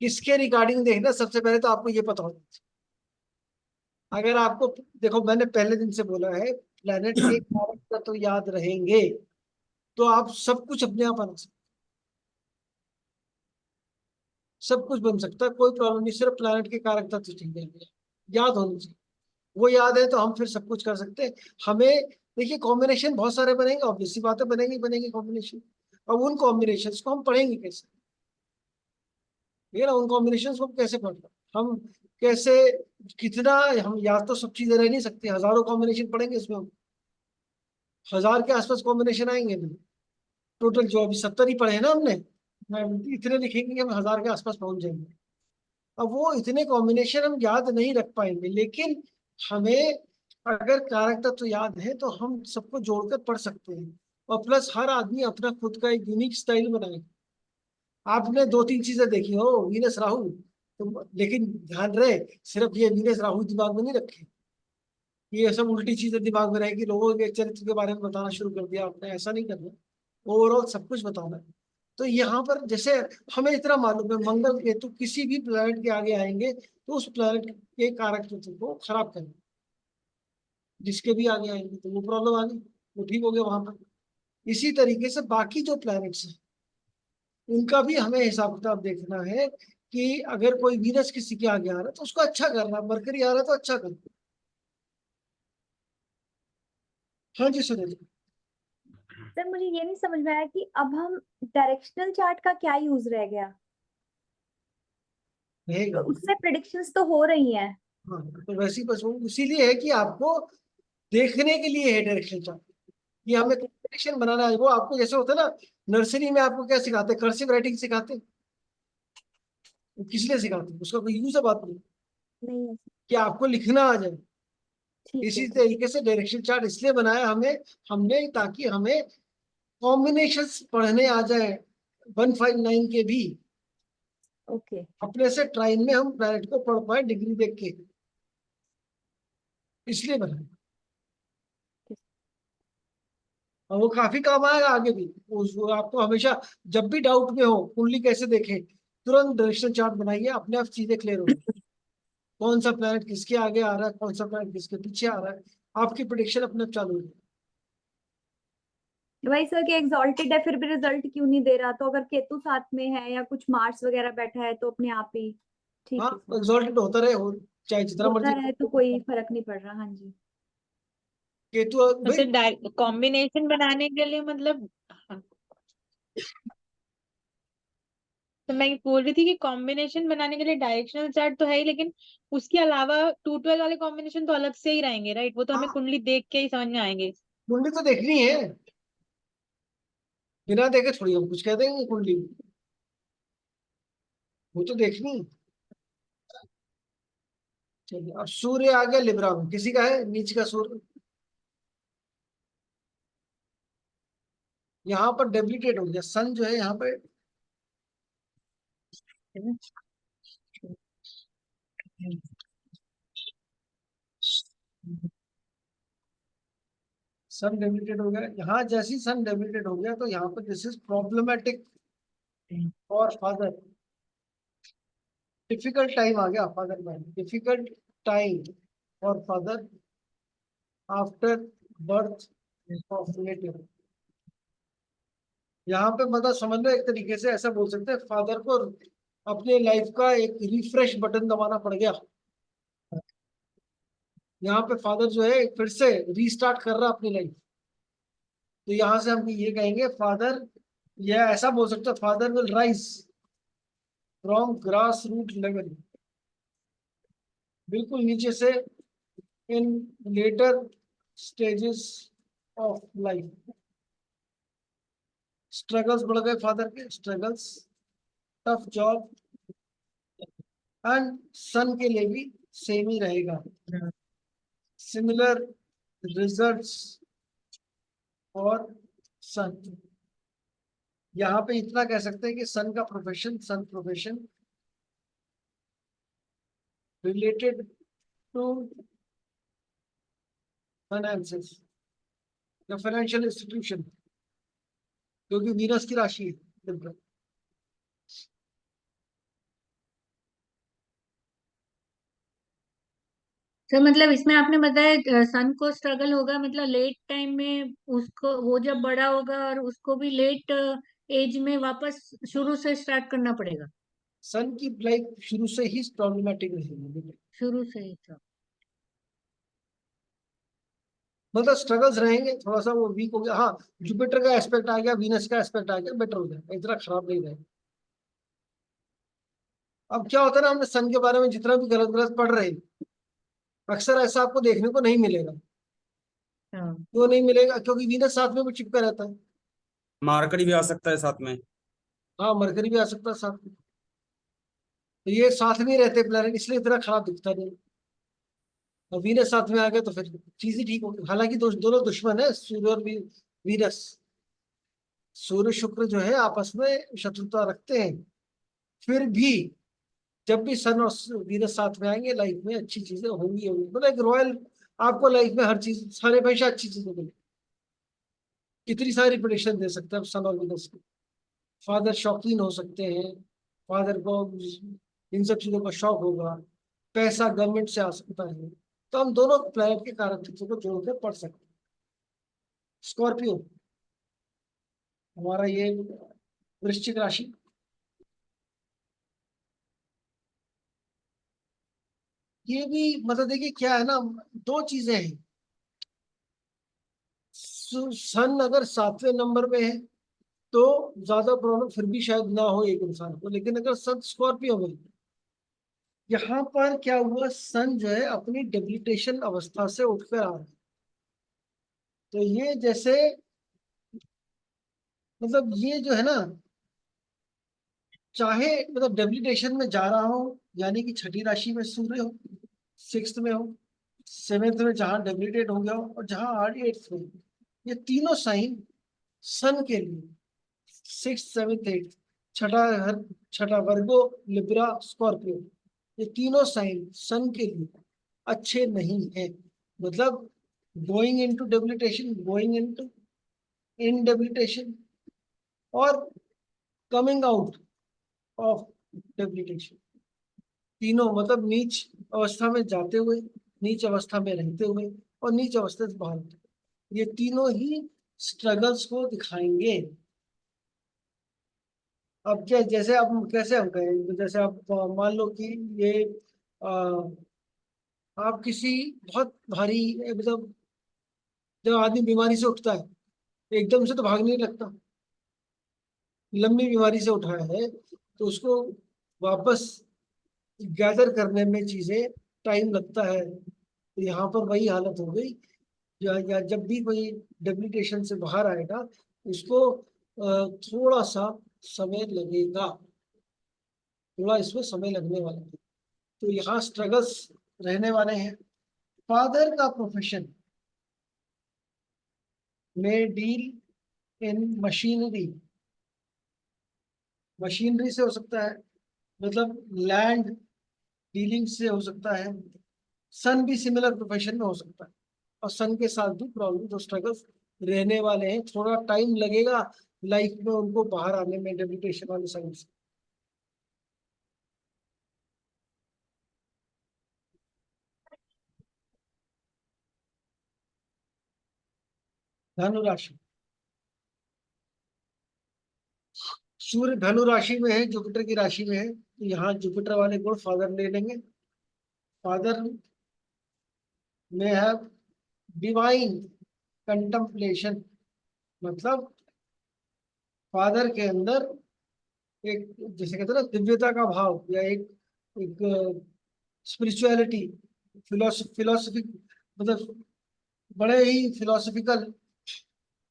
किसके रिगार्डिंग देखना, सबसे पहले तो आपको ये पता होना चाहिए। अगर आपको, देखो मैंने पहले दिन से बोला है, प्लेनेट के कैरेक्टर तो याद रहेंगे तो आप सब कुछ अपने आप बना सकते, सब कुछ बन सकता है, कोई प्रॉब्लम नहीं। सिर्फ प्लेनेट के कैरेक्टर तो ठीक रहेंगे, याद होने चाहिए। वो याद है तो हम फिर सब कुछ कर सकते हैं। हमें देखिए, कॉम्बिनेशन बहुत सारे बनेंगे, ऑब्वियस सी बातें बनेंगी बनेंगी कॉम्बिनेशन। अब उन कॉम्बिनेशन को हम पढ़ेंगे कैसे, ठीक है ना? उन कॉम्बिनेशन को हम कैसे पढ़ना, हम कैसे, कितना, हम याद तो सब चीजें रह नहीं सकती, हजारों कॉम्बिनेशन पढ़ेंगे इसमें हम, 1000 के आसपास कॉम्बिनेशन आएंगे। टोटल जो अभी 70 ही पढ़े हैं ना हमने, इतने लिखेंगे कि हम 1000 के आसपास पहुंच जाएंगे। अब वो इतने कॉम्बिनेशन हम याद नहीं रख पाएंगे, लेकिन हमें अगर कारक तत्व याद है तो हम सबको जोड़कर पढ़ सकते हैं। और प्लस हर आदमी अपना खुद का एक यूनिक स्टाइल बनाएगा। आपने 2-3 चीजें देखी हो, वीनस राहु, तो लेकिन ध्यान रहे, सिर्फ ये वीनस राहु दिमाग में नहीं रखे, ये सब उल्टी चीजें दिमाग में रहेगी। लोगों के चरित्र के बारे में बताना शुरू कर दिया आपने, ऐसा नहीं करना, ओवरऑल सब कुछ बताना है। तो यहाँ पर जैसे हमें इतना मालूम है, मंगल केतु किसी भी प्लेनेट के आगे आएंगे तो उस प्लेनेट के कारक तत्व को खराब करेंगे, जिसके भी आगे आएंगे तो वो प्रॉब्लम आ गई, वो ठीक हो गया वहां पर। इसी तरीके से बाकी जो प्लैनेट्स हैं उनका भी हमें हिसाब किताब देखना है कि अगर कोई वीनस किसी के आगे आ रहा है तो उसको अच्छा करना, मरकरी आ रहा है तो अच्छा करना। हाँ जी सुनील। सर मुझे ये नहीं समझ में आया कि अब हम डायरेक्शनल चार्ट का क्या यूज रह गया। रहेगा। उससे प्रिडिक्शंस तो हो रही हैं। हाँ, तो वैसे ही बस वो इसीलिए है कि आपको देखने के लिए है डायरेक्शन चार्ट, कि हमें ओके। डायरेक्शन बनाना है। वो आपको जैसे होता है ना, नर्सरी में आपको क्या सिखाते हैं, कर्सिव राइटिंग सिखाते हैं। वो किस लिए सिखाते हैं, उसका कोई यूज है बात नहीं, नहीं है सर। कि आपको लिखना आ जाए। ठीक है इसी सर। तरीके से डायरेक्शन चार्ट इसलिए बनाया हमने ताकि हमें कॉम्बिनेशंस पढ़ने आ जाए 159 के भी, ओके। अपने से ट्राइन में हम प्लैनेट को पढ़ पाए डिग्री देख के, इसलिए बनाया। और वो काफी काम आएगा आगे भी। वो आपको हमेशा जब भी डाउट में हो कुंडली कैसे देखें, तुरंत डायरेक्शन चार्ट बनाइए, अपने आप चीजें क्लियर होगी। कौन सा प्लैनेट किसके आगे आ रहा है, कौन सा प्लैनेट किसके पीछे आ रहा है, आपकी प्रिडिक्शन अपने आप चालू होगी। भाई सर कि एग्जॉल्टेड है फिर भी रिजल्ट क्यों नहीं दे रहा, तो अगर केतु साथ में है या कुछ मार्स वगैरह बैठा है तो अपने आप ही हाँ, ठीक है सर। एग्जॉल्टेड होता रहे, हो चाहे जितना होता मर्जी। रहे तो कोई फर्क नहीं पड़ रहा। हाँ जी। केतु तो भाई, सर कॉम्बिनेशन बनाने के लिए मतलब, हाँ, तो मैं बोल रही थी कि कॉम्बिनेशन बनाने के लिए डायरेक्शनल चार्ट तो है ही, लेकिन उसके अलावा 212 वाले कॉम्बिनेशन तो अलग से ही रहेंगे, राइट? वो तो हमें हाँ, कुंडली देख के ही समझ में आएंगे। कुंडली तो देखनी है, बिना देखे थोड़ी हम कुछ कह देंगे कुंडली में। वो तो देखनी है। चलिए, अब सूर्य आ गया लिब्रा में, किसी का है नीच का सूर्य, यहाँ पर डेबिलिटेट हो गया सन जो है यहाँ पे। सन डेबिलिटेट हो गया यहाँ, जैसे ही सन डेबिलिटेट हो गया तो यहाँ पर this is problematic for father. Difficult time आ गया फादर में, difficult time for father after birth of relative. यहाँ पे मतलब समझ लो, एक तरीके से ऐसा बोल सकते हैं, फादर को अपने लाइफ का एक रिफ्रेश बटन दबाना पड़ गया। यहाँ पे फादर जो है फिर से रीस्टार्ट कर रहा है अपनी लाइफ। तो यहाँ से हम ये कहेंगे फादर, या ऐसा बोल सकते हैं, father will rise from grass root level, बिल्कुल नीचे से, in later stages of life. Struggles बढ़ गए फादर के, struggles, tough job, and son के लिए भी सेम ही रहेगा, सिमिलर रिजल्ट्स और सन। यहाँ पे इतना कह सकते हैं कि सन प्रोफेशन रिलेटेड टू फाइनेंसेस या फाइनेंशियल इंस्टीट्यूशन, क्योंकि वीनस की राशि है Libra। सर मतलब इसमें आपने बताया सन को स्ट्रगल होगा, मतलब लेट टाइम में उसको, वो जब बड़ा होगा और उसको भी लेट एज में वापस शुरू से स्टार्ट करना पड़ेगा। सन की लाइफ शुरू से ही प्रॉब्लमेटिक रहेगी, शुरू से ही तो। मतलब स्ट्रगल्स रहेंगे, थोड़ा सा वो वीक हो गया। हाँ, जुपिटर का एस्पेक्ट आ गया, वीनस का एस्पेक्ट आ गया, बेटर हो गया, इतना खराब नहीं रहेगा। अब क्या होता है ना, हमने सन के बारे में जितना भी गलत गलत पढ़ रहे हैं, अक्सर ऐसा आपको देखने को नहीं मिलेगा। हाँ। क्यों नहीं मिलेगा? क्योंकि वीनस साथ में भी चिपका रहता है। मार्करी भी आ सकता है साथ में। हाँ, मरकरी भी आ सकता है साथ में। तो ये साथ में ही रहते प्लैनेट, इसलिए इतना खराब दिखता नहीं। और वीनस साथ में आ गया तो फिर चीज ही ठीक होगी। हालांकि दोनों दुश्मन है, सूर्य और वीनस। सूर्य शुक्र जो है आपस में शत्रुता रखते हैं, फिर भी जब भी सन और वीनस साथ में आएंगे, लाइफ में अच्छी चीजें होंगी। मतलब एक रॉयल, आपको लाइफ में हर चीज, सारे हमेशा अच्छी चीजें मिलेगी। कितनी सारी प्रेडिक्शन दे सकते हैं सन और वीनस की। फादर शौकीन हो सकते हैं, फादर को इन सब चीजों का शौक होगा, पैसा गवर्नमेंट से आ सकता है। तो हम दोनों प्लैनेट के कारक को जोड़कर पढ़ सकते हैं। स्कॉर्पियो हमारा ये वृश्चिक राशि, ये भी मतलब देखिए क्या है ना, दो चीजें हैं। सन अगर 7वें नंबर में है तो ज्यादा प्रॉब्लम फिर भी शायद ना हो एक इंसान को, लेकिन अगर सन स्कॉर्पियो में, यहाँ पर क्या हुआ, सन जो है अपनी डेबिलिटेशन अवस्था से उठकर आ रहा है। तो ये जैसे, मतलब ये जो है ना, चाहे मतलब डेबिलिटेशन में जा रहा हो, यानी कि छठी राशि में सूर्य हो, 6th में हो, 7th में जहां डेबिलिटेट हो गया हो, और जहां 8th में, ये तीनों साइन सन के लिए 6th 7th 8th, छठा घर, छठा वर्गो, लिब्रा, स्कॉर्पियो, ये तीनों साइन सन के लिए अच्छे नहीं है। मतलब going into debilitation, going into in debilitation, और कमिंग आउट ऑफ डेबिलिटेशन, तीनों मतलब नीच अवस्था में जाते हुए, नीच अवस्था में रहते हुए, और नीच अवस्था से बाहर होते हुए। ये तीनों ही स्ट्रगल्स को दिखाएंगे। अब क्या, जैसे अब कैसे हम कहें, जैसे आप मान लो कि ये आ, आप किसी बहुत भारी, मतलब जब आदमी बीमारी से उठता है, एकदम से तो भागने नहीं लगता। लंबी बीमारी से उठा है तो उसको वापस गैदर करने में चीजें टाइम लगता है। तो यहाँ पर वही हालत हो गई। या जब भी कोई डेबिलिटेशन से बाहर आएगा, उसको थोड़ा सा समय लगेगा, थोड़ा इसमें समय लगने वाला है। तो यहाँ स्ट्रगल्स रहने वाले हैं। फादर का प्रोफेशन में डील इन मशीनरी, मशीनरी से हो सकता है, मतलब लैंड डीलिंग से हो सकता है। सन भी सिमिलर प्रोफेशन में हो सकता है, और सन के साथ भी प्रॉब्लम, तो स्ट्रगल्स रहने वाले हैं। थोड़ा टाइम लगेगा लाइफ में उनको बाहर आने में डेबिलिटेशन वाले सन से। धनु राशि, सूर्य धनु राशि में है, जुपिटर की राशि में है, तो यहाँ जुपिटर वाले गुण फादर ले लेंगे। फादर में है डिवाइन कंटम्पलेशन, मतलब फादर के अंदर एक, जैसे कहते हैं ना, दिव्यता का भाव, या एक स्पिरिचुअलिटी, फिलोसफी, मतलब बड़े ही फिलोसफिकल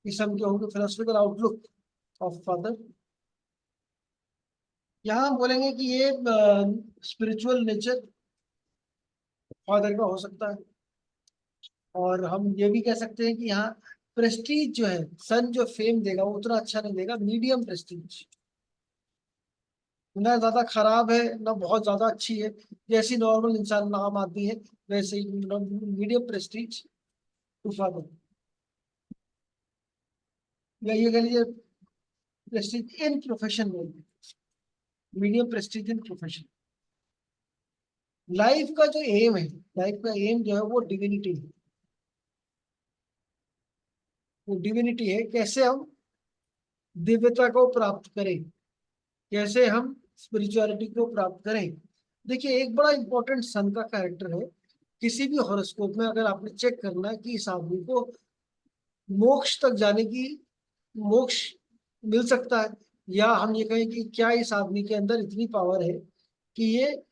किस्म के होंगे, फिलोसफिकल आउटलुक ऑफ फादर। यहाँ हम बोलेंगे कि ये स्पिरिचुअल नेचर फादर का हो सकता है। और हम ये भी कह सकते हैं कि यहाँ प्रेस्टीज जो है, सन जो फेम देगा वो उतना अच्छा नहीं देगा, मीडियम प्रेस्टीज, ना ज्यादा खराब है ना बहुत ज्यादा अच्छी है, जैसी नॉर्मल इंसान नाम आती है वैसे ही मीडियम प्रेस्टीज टू फादर, या ये कह लीजिए प्रेस्टीज इन प्रोफेशन में, मीडियम प्रेस्टीज इन प्रोफेशन। लाइफ का जो एम है, लाइफ का एम जो है वो डिविनिटी है, वो डिविनिटी है। कैसे हम दिव्यता को प्राप्त करें, कैसे हम स्पिरिचुअलिटी को प्राप्त करें। देखिए एक बड़ा इंपॉर्टेंट सन का कैरेक्टर है किसी भी हॉरोस्कोप में। अगर आपने चेक करना है कि इस आदमी को मोक्ष तक जाने की, मोक्ष मिल सकता है, या हम ये कहें कि क्या इस आदमी के अंदर इतनी पावर है कि ये,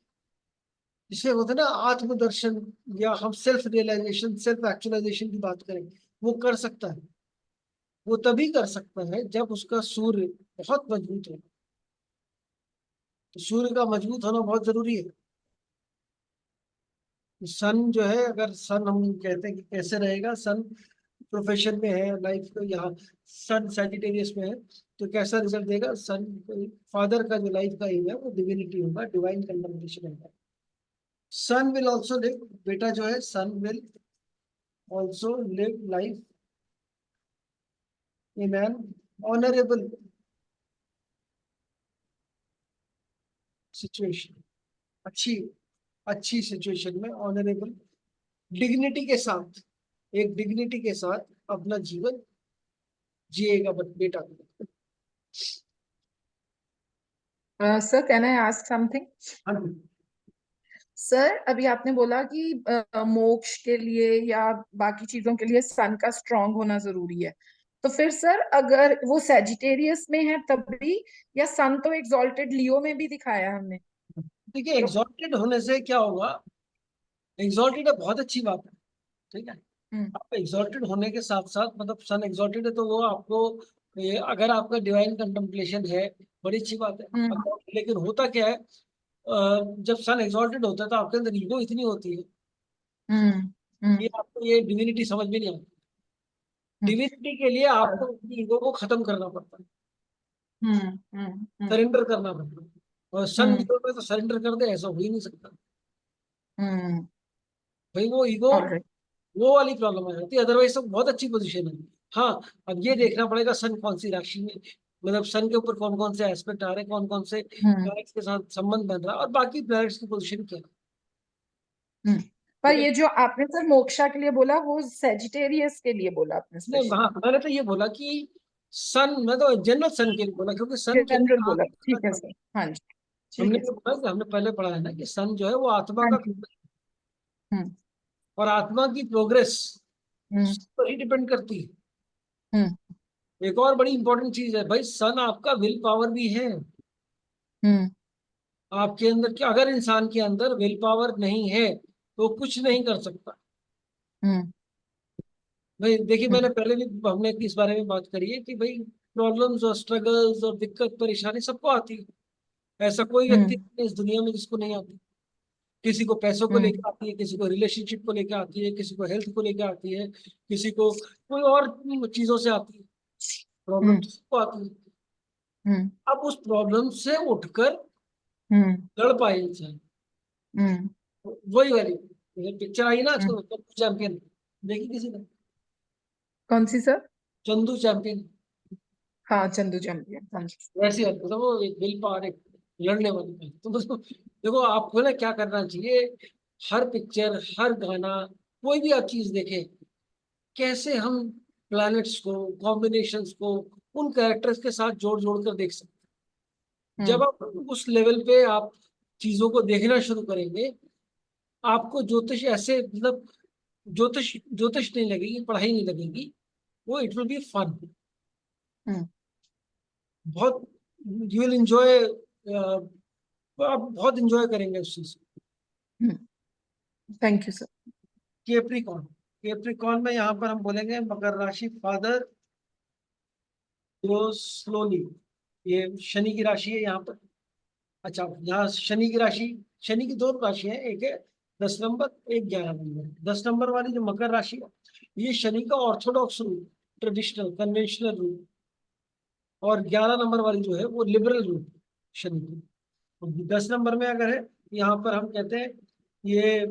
जिसे होता है ना आत्मदर्शन, या हम सेल्फ रियलाइजेशन, सेल्फ एक्चुअलाइजेशन की बात करें, वो कर सकता है। वो तभी कर सकता है जब उसका सूर्य बहुत मजबूत हो। तो सूर्य का मजबूत होना बहुत जरूरी है। सन जो है, अगर सन हम कहते हैं कि कैसे रहेगा, सन प्रोफेशन में है, लाइफ को यहाँ सन सैजिटेरियस में है, तो कैसा रिजल्ट देगा। सन फादर का जो लाइफ का एम है वो डिविनिटी होगा, डिवाइन कंटेम्पलेशन होगा। सन विल ऑल्सो लिव, बेटा जो है son will also live life in an honourable situation, अच्छी अच्छी सिचुएशन में, ऑनरेबल डिग्निटी के साथ, एक डिग्निटी के साथ अपना जीवन जिएगा बेटा। Sir can I ask something? हाँ, सर अभी आपने बोला कि मोक्ष के लिए या बाकी चीजों के लिए सन का स्ट्रांग होना जरूरी है, तो फिर सर अगर वो सेजिटेरियस में है तब भी, या सन तो एग्जॉल्टेड लियो में भी दिखाया हमने। देखिए एग्जॉल्टेड होने से क्या होगा, एग्जॉल्टेड है बहुत अच्छी बात है, ठीक है। हम्म आप एग्जॉल्टेड होने के साथ साथ, मतलब सन एग्जॉल्टेड है तो वो आपको ये, अगर आपका डिवाइन कंटेम्पलेशन है बड़ी अच्छी बात है। हम्म लेकिन होता क्या है, जब सन एग्जॉल्टेड होता है तो आपके अंदर ईगो इतनी होती है हम्म कि हम्म आपको ये डिविनिटी समझ में नहीं आती। हम्म डिविनिटी के लिए आपको अपनी ईगो को खत्म करना पड़ता है, हम्म सरेंडर करना पड़ता है। और सन हम्म ईगो में तो सरेंडर कर दे, ऐसा हो ही नहीं सकता हम्म भाई। वो ईगो, ऑलराइट। वो वाली प्रॉब्लम आ जाती है, अदरवाइज सब बहुत अच्छी पोजीशन है। हाँ, अब ये देखना पड़ेगा सन कौन सी राशि में, मतलब सन के ऊपर कौन कौन से एस्पेक्ट आ रहे हैं, कौन कौन से हम्म प्लैनेट्स के साथ संबंध बन रहा है, और बाकी प्लैनेट्स की पोजीशन क्या है। हम्म पर ठीक है, ये जो आपने सर मोक्षा के लिए बोला वो सेजिटेरियस के लिए बोला आपने नहीं स्पेशली? हाँ, मैंने तो ये बोला कि सन, मैं तो जनरल सन के लिए बोला, क्योंकि सन क्या जनरल है, बोला, आत्मा ठीक है का। सर। हाँ जी, ठीक हमने है ये सर। बोला कि हमने पहले पढ़ा है ना कि सन जो है वो आत्मा हाँ का, जी। हम्म और आत्मा की प्रोग्रेस हम्म पर ही डिपेंड करती है। हम्म एक और बड़ी इंपॉर्टेंट चीज है भाई, सन आपका विल पावर भी है। हम्म आपके अंदर क्या, अगर इंसान के अंदर विल पावर नहीं है तो कुछ नहीं कर सकता। हम्म भाई देखिए, हम्म मैंने पहले भी, हमने इस बारे में बात करी है कि भाई प्रॉब्लम्स और स्ट्रगल्स और दिक्कत परेशानी सबको आती है। ऐसा कोई व्यक्ति हम्म नहीं है इस दुनिया में जिसको नहीं आती। किसी को पैसों को हम्म लेकर आती है, किसी को रिलेशनशिप को लेकर आती है, किसी को हेल्थ को लेकर आती है, किसी को कोई और चीजों से आती है। प्रॉब्लम हम्म तो सबको आती है। हम्म अब उस प्रॉब्लम से उठकर हम्म लड़ पाए इंसान, हम्म वही वाली। पिक्चर आई ना हम्म। आजकल, चंदू चैंपियन, देखी किसी ने? कौन सी सर? चंदू चैंपियन, हाँ चंदू चैंपियन, हाँ जी। वैसी बात मतलब वो एक विल पावर, एक लड़ने वाली बात। तो दोस्तों देखो, आपको ना क्या करना चाहिए, हर पिक्चर, हर गाना, कोई भी आप चीज देखें, कैसे हम प्लैनेट्स को, कॉम्बिनेशंस को उन कैरेक्टर्स के साथ जोड़ जोड़ कर देख सकते हैं। जब हम्म आप उस लेवल पे आप चीजों को देखना शुरू करेंगे, आपको ज्योतिष ऐसे, मतलब ज्योतिष ज्योतिष नहीं लगेगी, पढ़ाई नहीं लगेगी, वो इट विल बी फन। हम्म बहुत, यू विल एंजॉय, आप बहुत एंजॉय करेंगे उस चीज को। Hmm thank you sir. Capricorn, Capricorn में यहाँ पर हम बोलेंगे मकर राशि, फादर ग्रोस स्लोली, ये शनि की राशि है यहाँ पर। अच्छा, यहाँ शनि की राशि, शनि की दो राशि है, एक है 10 नंबर, एक 11 नंबर। 10 नंबर वाली जो मकर राशि है, ये शनि का ऑर्थोडॉक्स रूप, ट्रेडिशनल कन्वेंशनल रूप, और 11 नंबर वाली जो है वो लिबरल रूप शनि की। 10 नंबर में अगर है, यहाँ पर हम कहते हैं ये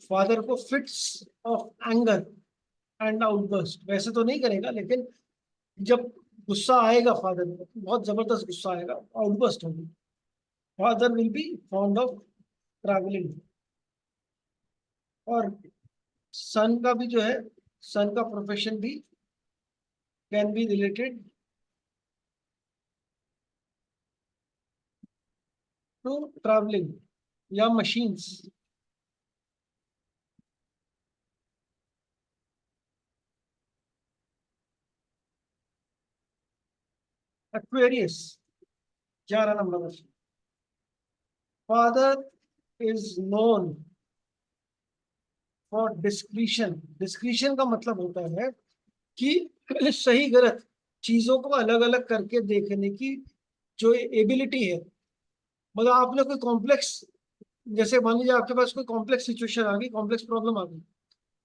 फादर को fits of anger and outburst, वैसे तो नहीं करेगा, लेकिन जब गुस्सा आएगा फादर को, बहुत जबरदस्त गुस्सा आएगा, आउटबर्स्ट होगी। Father will be fond of travelling. और सन का भी जो है, सन का प्रोफेशन भी can be related to travelling या machines. Aquarius 11 number. Father is known for discretion. Discretion का मतलब होता है कि सही गलत चीजों को अलग अलग करके देखने की जो एबिलिटी है। मतलब आपने कोई कॉम्प्लेक्स, जैसे मान लीजिए आपके पास कोई कॉम्प्लेक्स सिचुएशन आ गई, कॉम्प्लेक्स प्रॉब्लम आ गई,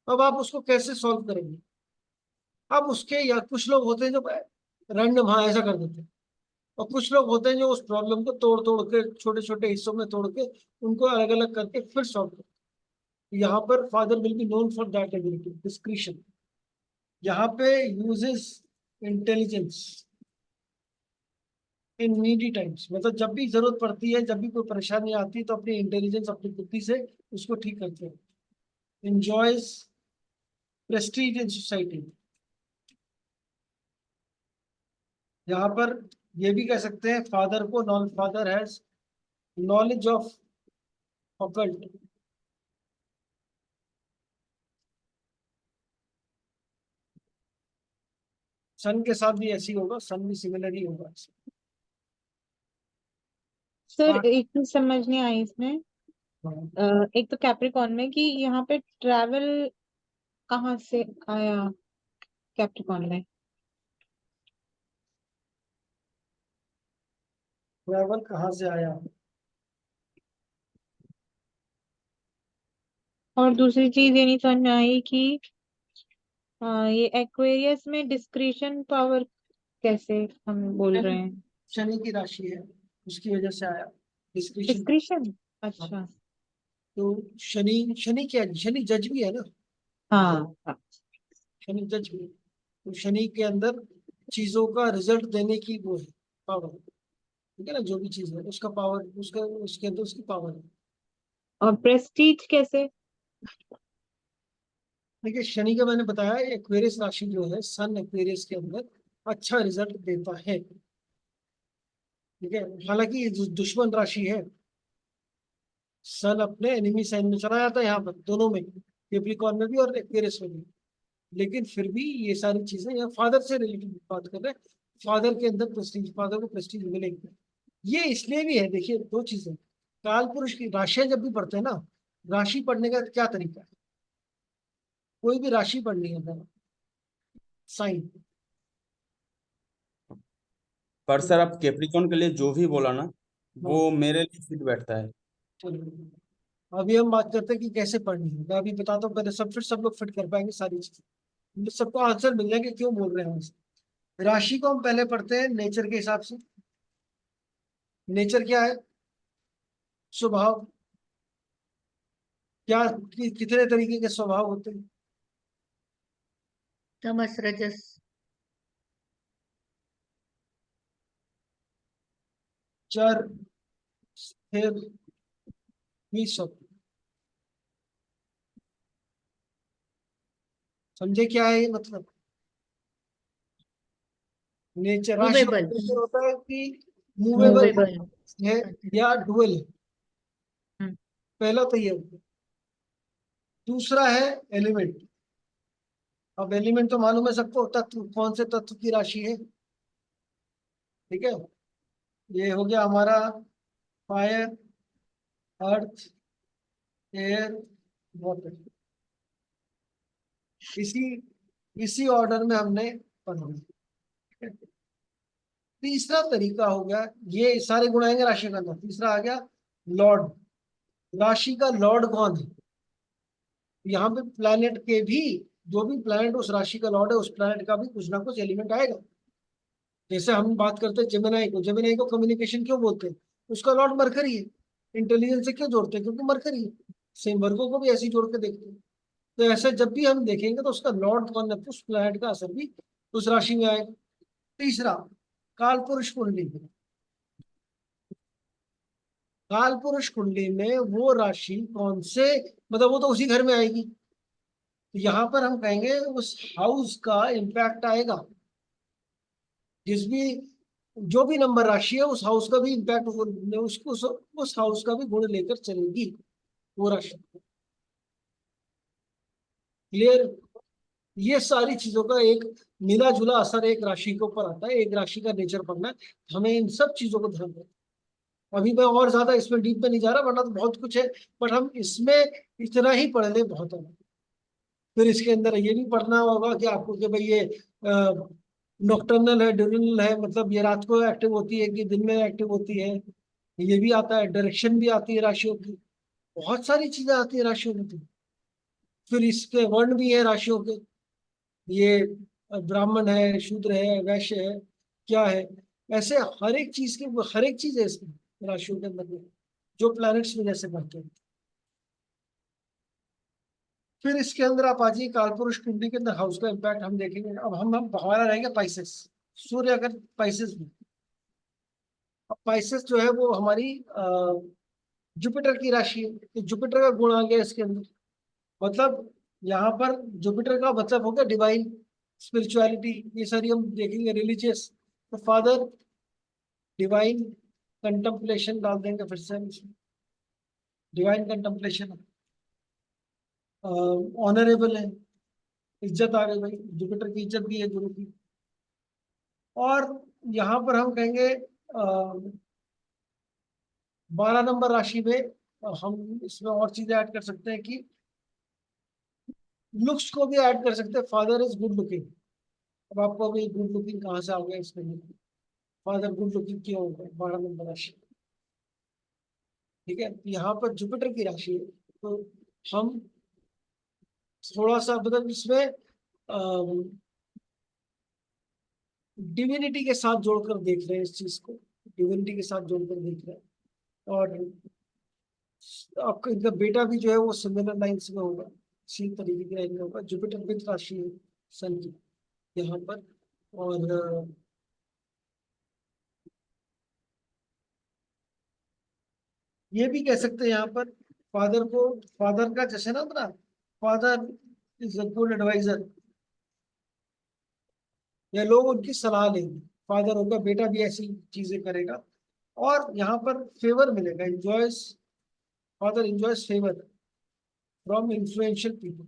अब आप उसको कैसे सॉल्व करेंगे? अब उसके, या कुछ लोग होते हैं जो रैंडम हाँ ऐसा कर देते हैं, और कुछ लोग होते हैं जो उस प्रॉब्लम को तोड़ तोड़ के, छोटे छोटे हिस्सों में तोड़ के, उनको अलग अलग करके फिर सॉल्व करते हैं। यहाँ पर father will be known for that ability, discretion. यहाँ पे यूजेस इंटेलिजेंस इन नीडी टाइम्स, मतलब जब भी जरूरत पड़ती है, जब भी कोई परेशानी आती है, तो अपनी इंटेलिजेंस, अपनी बुद्धि से उसको ठीक करते हैं। enjoys prestige in society। यहाँ पर ये भी कह सकते हैं फादर को, non father has knowledge of occult. Son के साथ भी ऐसी होगा, सन भी सिमिलर ही होगा। सर हाँ, एक चीज समझ नहीं आई इसमें। एक तो कैप्रिकॉन में कि यहाँ पे ट्रैवल कहाँ से आया कैप्रिकॉन में? ट्रैवल कहाँ से आया? और दूसरी चीज ये नहीं समझ में आई कि ये एक्वेरियस में डिस्क्रिशन पावर कैसे हम बोल रहे हैं? शनि की राशि है, उसकी वजह से आया डिस्क्रिप्शन। डिस्क्रिशन, अच्छा। तो शनि, शनि क्या है? शनि जज भी है ना, हाँ हाँ। शनि जज भी है। तो शनि के अंदर चीजों का रिजल्ट देने की वो है, पावर। ठीक है ना, जो भी चीज है उसका पावर, उसका, उसके अंदर उसकी पावर है। और प्रेस्टीज कैसे? देखिए शनि का मैंने बताया, एक्वेरियस राशि जो है, सन एक्वेरियस के अंदर अच्छा रिजल्ट देता है। ठीक है, हालांकि ये दुश्मन राशि है। सन अपने एनिमी साइन में चला जाता है, यहाँ पर दोनों में, कैप्रिकॉर्न में भी और एक्वेरियस में भी। लेकिन फिर भी ये सारी चीजें, यहाँ फादर से रिलेटेड बात कर रहे हैं, फादर के अंदर प्रेस्टीज, फादर को प्रेस्टीज मिलेगी। ये इसलिए भी है, देखिए दो चीजें, काल पुरुष की राशियां जब भी पढ़ते हैं ना, राशि पढ़ने का क्या तरीका है? कोई भी राशि पढ़नी है, साइन। पर सर आप कैप्रिकॉन के लिए जो भी बोला ना, वो हाँ, मेरे लिए फिट बैठता है। चलो अभी हम बात करते हैं कि कैसे पढ़नी है। मैं अभी बताता हूँ पहले, सब फिर सब लोग फिट कर पाएंगे सारी चीजें, मतलब सबको आंसर मिल जाएंगे क्यों बोल रहे हैं हमसे। राशि को हम पहले पढ़ते हैं नेचर के हिसाब से। नेचर क्या है? स्वभाव। क्या कितने तरीके के स्वभाव होते हैं? तमस रजस। चर, स्थिर, ये सब। समझे क्या है ये मतलब? नेचर, राशि का मूवेबल। नेचर होता है कि मूवेबल मूवेबल। है या डुअल है। हम्म। पहला तो ये होता है। दूसरा है एलिमेंट। अब एलिमेंट तो मालूम है सबको, तत्व, कौन से तत्व की राशि है। ठीक है, ये हो गया हमारा फायर, अर्थ, एयर, वाटर। इसी इसी ऑर्डर में हमने पढ़ा। तीसरा तरीका हो गया, ये सारे गुण आएंगे राशि का अंदर। तीसरा आ गया लॉर्ड। राशि का लॉर्ड कौन है? यहाँ पे प्लैनेट के भी, जो भी प्लैनेट उस राशि का लॉर्ड है, उस प्लैनेट का भी कुछ ना कुछ एलिमेंट आएगा। जैसे हम बात करते हैं जेमिनाई को कम्युनिकेशन क्यों बोलते हैं? उसका लॉर्ड मरकरी है। इंटेलिजेंस से क्यों जोड़ते हैं? क्योंकि मरकरी है। सेम वर्गों को भी ऐसे ही जोड़ के देखते हैं। तो ऐसे जब भी हम देखेंगे तो उसका लॉर्ड कौन है, उस प्लैनेट का असर भी उस राशि में आएगा। तीसरा, काल पुरुष कुंडली में, काल पुरुष कुंडली में वो राशि कौन से, मतलब वो तो उसी घर में आएगी। तो यहाँ पर हम कहेंगे उस हाउस का इम्पैक्ट आएगा। जिस भी जो भी नंबर राशि है उस हाउस का भी इम्पैक्ट, उसको उस हाउस का भी गुण लेकर चलेगी वो राशि। क्लियर? ये सारी चीजों का एक मिला जुला असर एक राशि के ऊपर आता है। एक राशि का नेचर पढ़ना है, हमें इन सब चीजों को ध्यान रखना है। अभी मैं और ज्यादा इसमें डीप में नहीं जा रहा, वरना तो बहुत कुछ है, बट हम इसमें इतना ही पढ़ ले बहुत है। फिर इसके अंदर ये भी पढ़ना होगा कि आपको कि भाई ये नॉकटर्नल है, डिurnal है, मतलब ये रात को एक्टिव होती है कि दिन में एक्टिव होती है, ये भी आता है। डायरेक्शन भी आती है राशियों की, बहुत सारी चीजें आती है राशियों में। तो फिर इसके वर्ण भी है राशियों के, ये ब्राह्मण है, शूद्र है, वैश्य है, क्या है, ऐसे हर एक चीज की हर एक चीज है इसमें राशियों के अंदर में, जो प्लैनेट्स में जैसे बढ़ते हैं। फिर इसके अंदर आप आ जाइए कालपुरुष कुंडली के अंदर हाउस का इम्पैक्ट हम देखेंगे। अब हम हमारा रहेंगे पाइसेस। सूर्य अगर पाइसेस में, अब पाइसेस जो है वो हमारी जुपिटर की राशि है। तो जुपिटर का गुण आ गया इसके अंदर, मतलब यहाँ पर जुपिटर का मतलब हो गया डिवाइन, स्पिरिचुअलिटी, ये सारी हम देखेंगे, रिलीजियस। तो फादर डिवाइन कंtemplation डाल देंगे फिर से हम इसमें, डिवाइन कंtemplation। ऑनरेबल है, इज्जत आ गई भाई, जुपिटर की इज्जत भी है गुरु की। और यहाँ पर हम कहेंगे 12 नंबर राशि में हम इसमें और चीजें ऐड कर सकते हैं कि लुक्स को भी ऐड कर सकते हैं। Father is good looking. अब आपको अभी गुड लुकिंग कहाँ से आ गया इसमें? फादर गुड लुकिंग क्यों होगा 12 नंबर राशि? ठीक है, यहाँ पर जुपिटर की राशि है, तो हम थोड़ा सा मतलब इसमें डिविनिटी के साथ जोड़कर देख रहे हैं इस चीज को, डिविनिटी के साथ जोड़कर देख रहे हैं। और आपका इनका बेटा भी जो है वो सिमिलर लाइन्स में होगा, इसी तरीके की लाइन में होगा। जुपिटर विद राशि है सन की यहाँ पर। और ये भी कह सकते हैं यहाँ पर फादर को, फादर का जैसे ना अपना father is a good adviser, या लोग उनकी सलाह लेंगे। फादर होगा, बेटा भी ऐसी चीजें करेगा। और यहाँ पर फेवर मिलेगा, enjoys, father enjoys favour from influential people.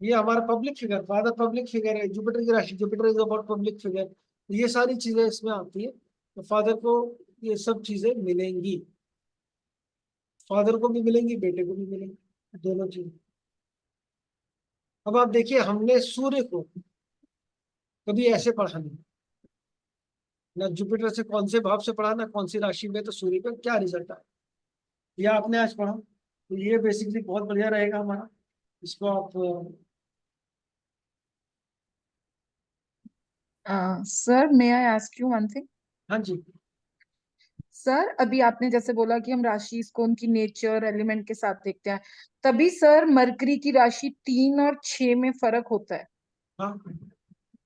ये हमारा public figure, father public figure है, जुपिटर की राशि, Jupiter is about public figure. ये सारी चीजें इसमें आती है, तो फादर को ये सब चीजें मिलेंगी, फादर को भी मिलेंगी, बेटे को भी मिलेंगी, दोनों चीजें। अब आप देखिए, हमने सूर्य को कभी ऐसे पढ़ा नहीं, ना जुपिटर से कौन से भाव से पढ़ा, ना कौन सी राशि में, तो सूर्य का क्या रिजल्ट आया, यह आपने आज पढ़ा। तो ये बेसिकली बहुत बढ़िया रहेगा हमारा, इसको आप sir may I ask you one thing? हाँ जी। सर अभी आपने जैसे बोला कि हम राशि को उनकी नेचर एलिमेंट के साथ देखते हैं, तभी सर मरकरी की राशि 3 और 6 में फर्क होता हाँ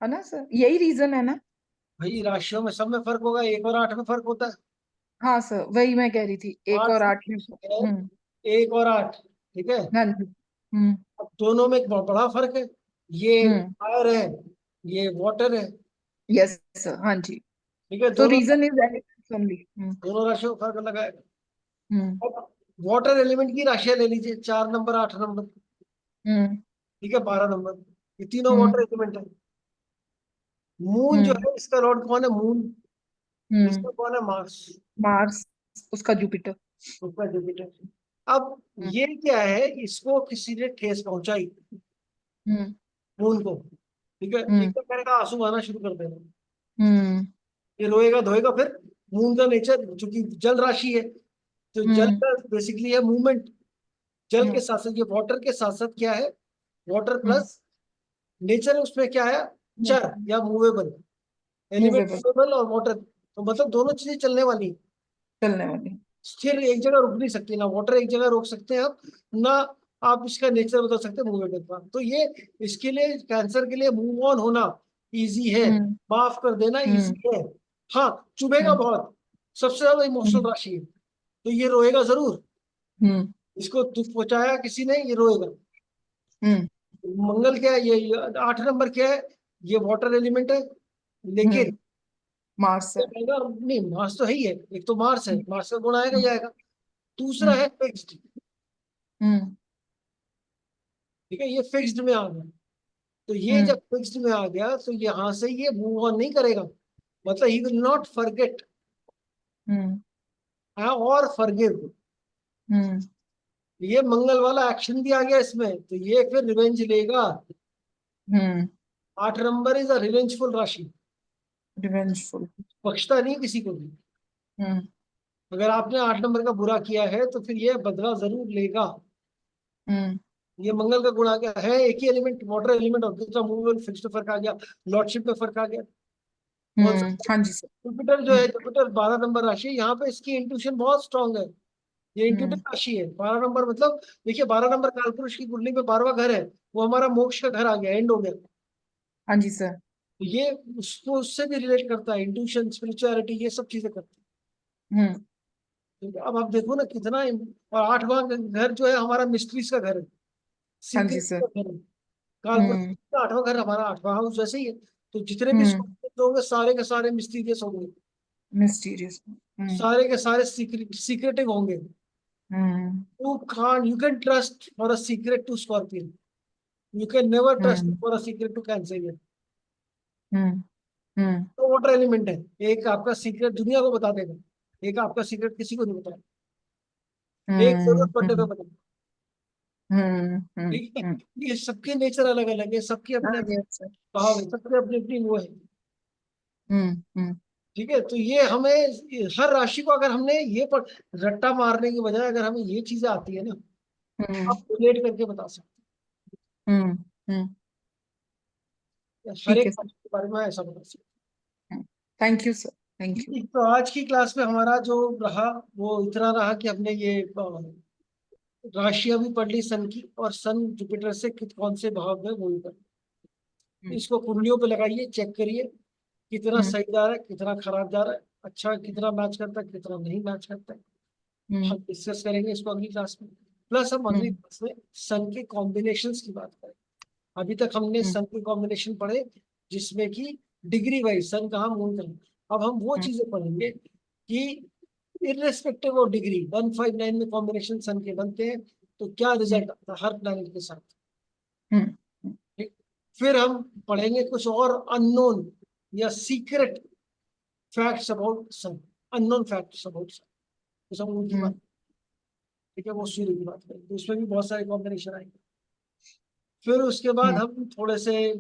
है ना सर? यही रीजन है ना? भाई, राशियों में सब में फर्क होगा, 1 और 8 में फर्क होता है। हाँ सर, वही मैं कह रही थी, 1 आठ और 8 में। है, 1 और 8, ठीक है। हाँ जी। हम्म। अब दोनों में एक बहुत बड़ा फर्क है, ये हम्म। फायर है, ये वाटर है, यस सर, हाँ जी। ठीक है। तो दोनों रीजन इज एलिमेंट्स ओनली। दोनों राशियों का फर्क अलग है। हम्म। अब वाटर एलिमेंट की राशियां ले लीजिए, 4 नंबर, 8 नंबर, हम्म। ठीक है, 12 नंबर, ये तीनों वाटर हम्म। एलिमेंट है। मून जो हम्म। है, इसका लॉर्ड कौन है? मून। हम्म। इसका कौन है? मार्स। मार्स, उसका जुपिटर। उसका जुपिटर। अब हम्म। ये क्या है, इसको किसी ने ठेस पहुंचाई हम्म। मून को, ठीक है। हम्म। एकदम मैंने कहा आंसू आना शुरू कर देना, हम्म। ये रोएगा धोएगा। फिर मून का नेचर चूंकि जल राशि है, तो जल हम्म। का बेसिकली है मूवमेंट। जल के हम्म। साथ साथ ये वाटर के साथ साथ क्या है, वाटर हम्म। प्लस नेचर उसमें क्या है, चर या मूवेबल, एलिमेंट Movable, मूवेबल और वाटर, तो मतलब दोनों चीजें चलने वाली हैं। चलने वाली। स्थिर एक जगह रुक नहीं सकती, ना वाटर एक जगह रोक सकते हैं आप, ना आप इसका नेचर बदल सकते हैं मूवेबल का। तो ये इसके लिए, कैंसर के लिए मूव ऑन होना इजी है, हम्म माफ कर देना हम्म इजी है। हाँ, चुभेगा हम्म बहुत, सबसे ज्यादा इमोशनल राशि है, तो ये रोएगा जरूर। हम्म इसको दुख पहुंचाया किसी ने, ये रोएगा। हम्म मंगल क्या है, ये 8 नंबर क्या है, ये वाटर एलिमेंट है, लेकिन मार्स है। नहीं, मार्स तो है ही है, एक तो मार्स है, मार्स का गुण आएगा ही आएगा। दूसरा है हम्म फिक्स्ड, हम्म ठीक है, ये फिक्स्ड में आ गया। तो ये हम्म जब फिक्स्ड में आ गया तो यहाँ से ये मूव ऑन नहीं करेगा, मतलब ही विल नॉट फॉरगेट हम्म और फॉरगिव। हम्म ये मंगल वाला एक्शन भी आ गया इसमें, तो ये फिर रिवेंज लेगा। हम्म 8 नंबर इज अ रिवेंजफुल राशि, रिवेंजफुल। बख्शता नहीं किसी को भी। हम्म अगर आपने 8 नंबर का बुरा किया है तो फिर ये बदला जरूर लेगा। हम्म ये मंगल का गुण आ गया है, एक ही एलिमेंट वाटर एलिमेंट और दूसरा मूवेबल, फिक्स्ड फर्क आ गया, लॉर्डशिप में फर्क आ गया। कौन सा? हाँ जी सर। जुपिटर जो है, जुपिटर 12 नंबर राशि है, यहाँ पे इसकी इंट्यूशन बहुत स्ट्रांग है। ये इंट्यूटिव हम्म राशि है 12 नंबर, मतलब देखिए 12 नंबर कालपुरुष की कुंडली में 12वां घर है, वो हमारा मोक्ष का घर आ गया, एंड हो गया। तो हाँ जी सर। ये उसको उससे भी रिलेट करता है, इंट्यूशन, स्पिरिचुअलिटी, ये सब चीजें करती हम्म है। तो अब आप देखो ना कितना और 8वां घर जो है हमारा मिस्ट्रीज का घर है, हाँ जी सीक्रेट सर। का घर है। कालपुरुष हम्म का 8वां घर हमारा 8वां हाउस जैसे ही है, तो जितने भी हम्म सोल्स होंगे सारे के सारे मिस्टीरियस होंगे, मिस्टीरियस। सारे के सारे सीक्रेटिव होंगे। हम्म You can trust for a secret to Scorpion. You can never trust hmm for a secret to Cancer. हम्म हम्म तो वाटर एलिमेंट है, एक आपका सीक्रेट दुनिया को बता देगा, एक आपका सीक्रेट किसी को नहीं बताएगा, एक जरूरत पड़ने पे हम्म बताएगा। हम्म ठीक है, हम्म ये सबके नेचर अलग अलग है, सबके हाँ अपने अपने यस सर। भाव है, सबके अपने अपनी वो है। हम्म ठीक है, तो ये हमें हर राशि को अगर हमने ये पर रट्टा मारने की बजाय अगर हमें ये चीजें आती है ना, आप रिलेट करके बता सकते हम्म हम्म हैं, हर ठीक एक है सर। राशि के बारे में ऐसा बता सकते thank you sir. Thank you. हैं। तो आज की क्लास में हमारा जो रहा वो इतना रहा कि हमने ये राशियां भी पढ़ ली सन की, और सन जुपिटर से कौन से भाव में वो भी पढ़ ली। इसको कुंडलियों पे लगाइए, चेक करिए कितना हम्म सही जा रहा है, कितना खराब जा रहा है, अच्छा कितना मैच करता है, कितना नहीं मैच करता है। हम्म हम डिस्कस करेंगे इसको अगली क्लास में। प्लस हम अगली हम्म क्लास में सन के कॉम्बिनेशंस की बात करेंगे। अभी तक हमने हम्म सन के कॉम्बिनेशन पढ़े, जिसमें कि डिग्री वाइज सन कहाँ मून कहाँ। अब हम वो चीजें पढ़ेंगे कि इररेस्पेक्टिव ऑफ डिग्री 159 में कॉम्बिनेशन सन के बनते हैं, तो क्या रिजल्ट आता है हर प्लैनेट के साथ। हम्म ठीक? फिर हम पढ़ेंगे कुछ और अननोन या secret facts about son, unknown facts about son, तो सब उनकी हम्म बात। ठीक है, वो सूर्य की बात करेंगे, तो उसमें भी बहुत सारे कॉम्बिनेशन आएंगे। फिर उसके बाद हम्म हम थोड़े से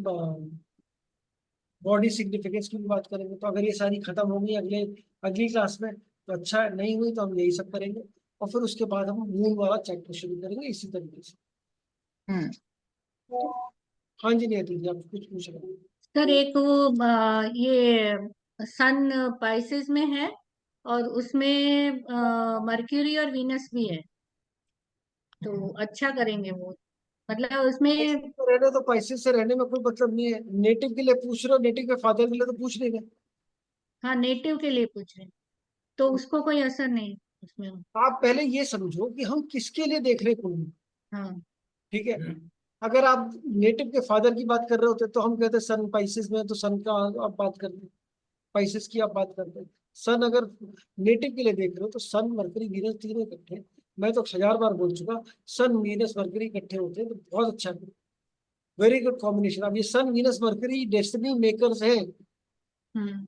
बॉडी सिग्निफिकेंस की भी बात करेंगे। तो अगर ये सारी खत्म होंगी अगली क्लास में तो अच्छा है, नहीं हुई तो हम यही सब करेंगे। और फिर उसके बाद हम मून वाला चैप्टर शुरू करेंगे इसी तरीके से। हम्म हाँ जी, नहीं जी, आप कुछ पूछ रहे हैं? सर एक वो ये सन पाइसेस में है और उसमें मर्क्यूरी और वीनस भी है, तो अच्छा करेंगे वो, मतलब उसमें। तो रहने तो पैसे से रहने में कोई मतलब नहीं है, नेटिव के लिए पूछ रहे हो, नेटिव के फादर के लिए तो पूछ नहीं रहे। हाँ, नेटिव के लिए पूछ रहे हैं, तो उसको कोई असर नहीं उसमें। आप पहले ये समझो कि हम किसके लिए देख रहे हैं। हाँ। ठीक है, अगर आप नेटिव के फादर की बात कर रहे होते तो हम कहते सन पाइसेस में, तो सन का आप बात करते, पाइसेस की आप बात करते। सन अगर नेटिव के लिए देख रहे हो तो सन मरकरी वीनस तीनों इकट्ठे, मैं तो 1000 बार बोल चुका, सन वीनस मरकरी इकट्ठे होते हैं तो बहुत अच्छा है, वेरी गुड कॉम्बिनेशन। अब ये सन वीनस मरकरी डेस्टिनी मेकर्स हैं। हम्म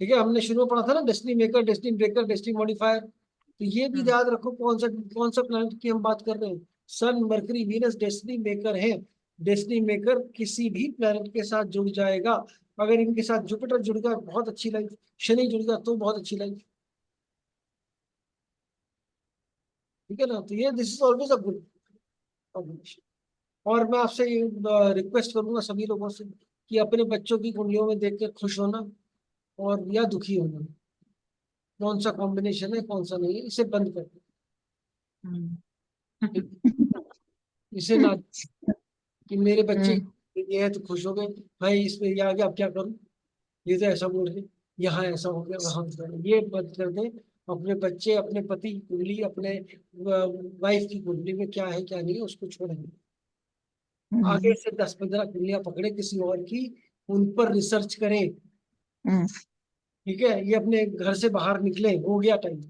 ठीक है, हमने शुरू में पढ़ा था ना, destiny maker, destiny breaker, destiny modifier, तो ये भी हम्म याद रखो कौन सा प्लैनेट की हम बात कर रहे हैं। सन मरकरी वीनस डेस्टिनी मेकर है। डेस्टिनी मेकर किसी भी प्लैनेट के साथ जुड़ जाएगा। अगर इनके साथ जुपिटर जुड़ गया बहुत अच्छी लाइफ, शनि जुड़ गया तो बहुत अच्छी लाइफ। ठीक है ना, तो ये this is always a good combination. और मैं आपसे रिक्वेस्ट करूंगा सभी लोगों से कि अपने बच्चों की कुंडलियों में देख के खुश होना और या दुखी होना, कौन सा कॉम्बिनेशन है कौन सा नहीं है, इसे बंद कर दो। इसे ना कि मेरे बच्चे ये है तो खुश हो गए, भाई इसमें ये आ गया अब क्या करूं, ये तो ऐसा बोल रहे, यहाँ ऐसा हो गया वहां ऐसा हो गया। ये बंद कर दें। अपने बच्चे, अपने पति की कुंडली, अपने वाइफ की कुंडली में क्या है क्या नहीं है उसको छोड़ेंगे। आगे से 10-15 कुंडलियां पकड़े किसी और की, उन पर रिसर्च करें। ठीक है, ये अपने घर से बाहर निकले, हो गया टाइम।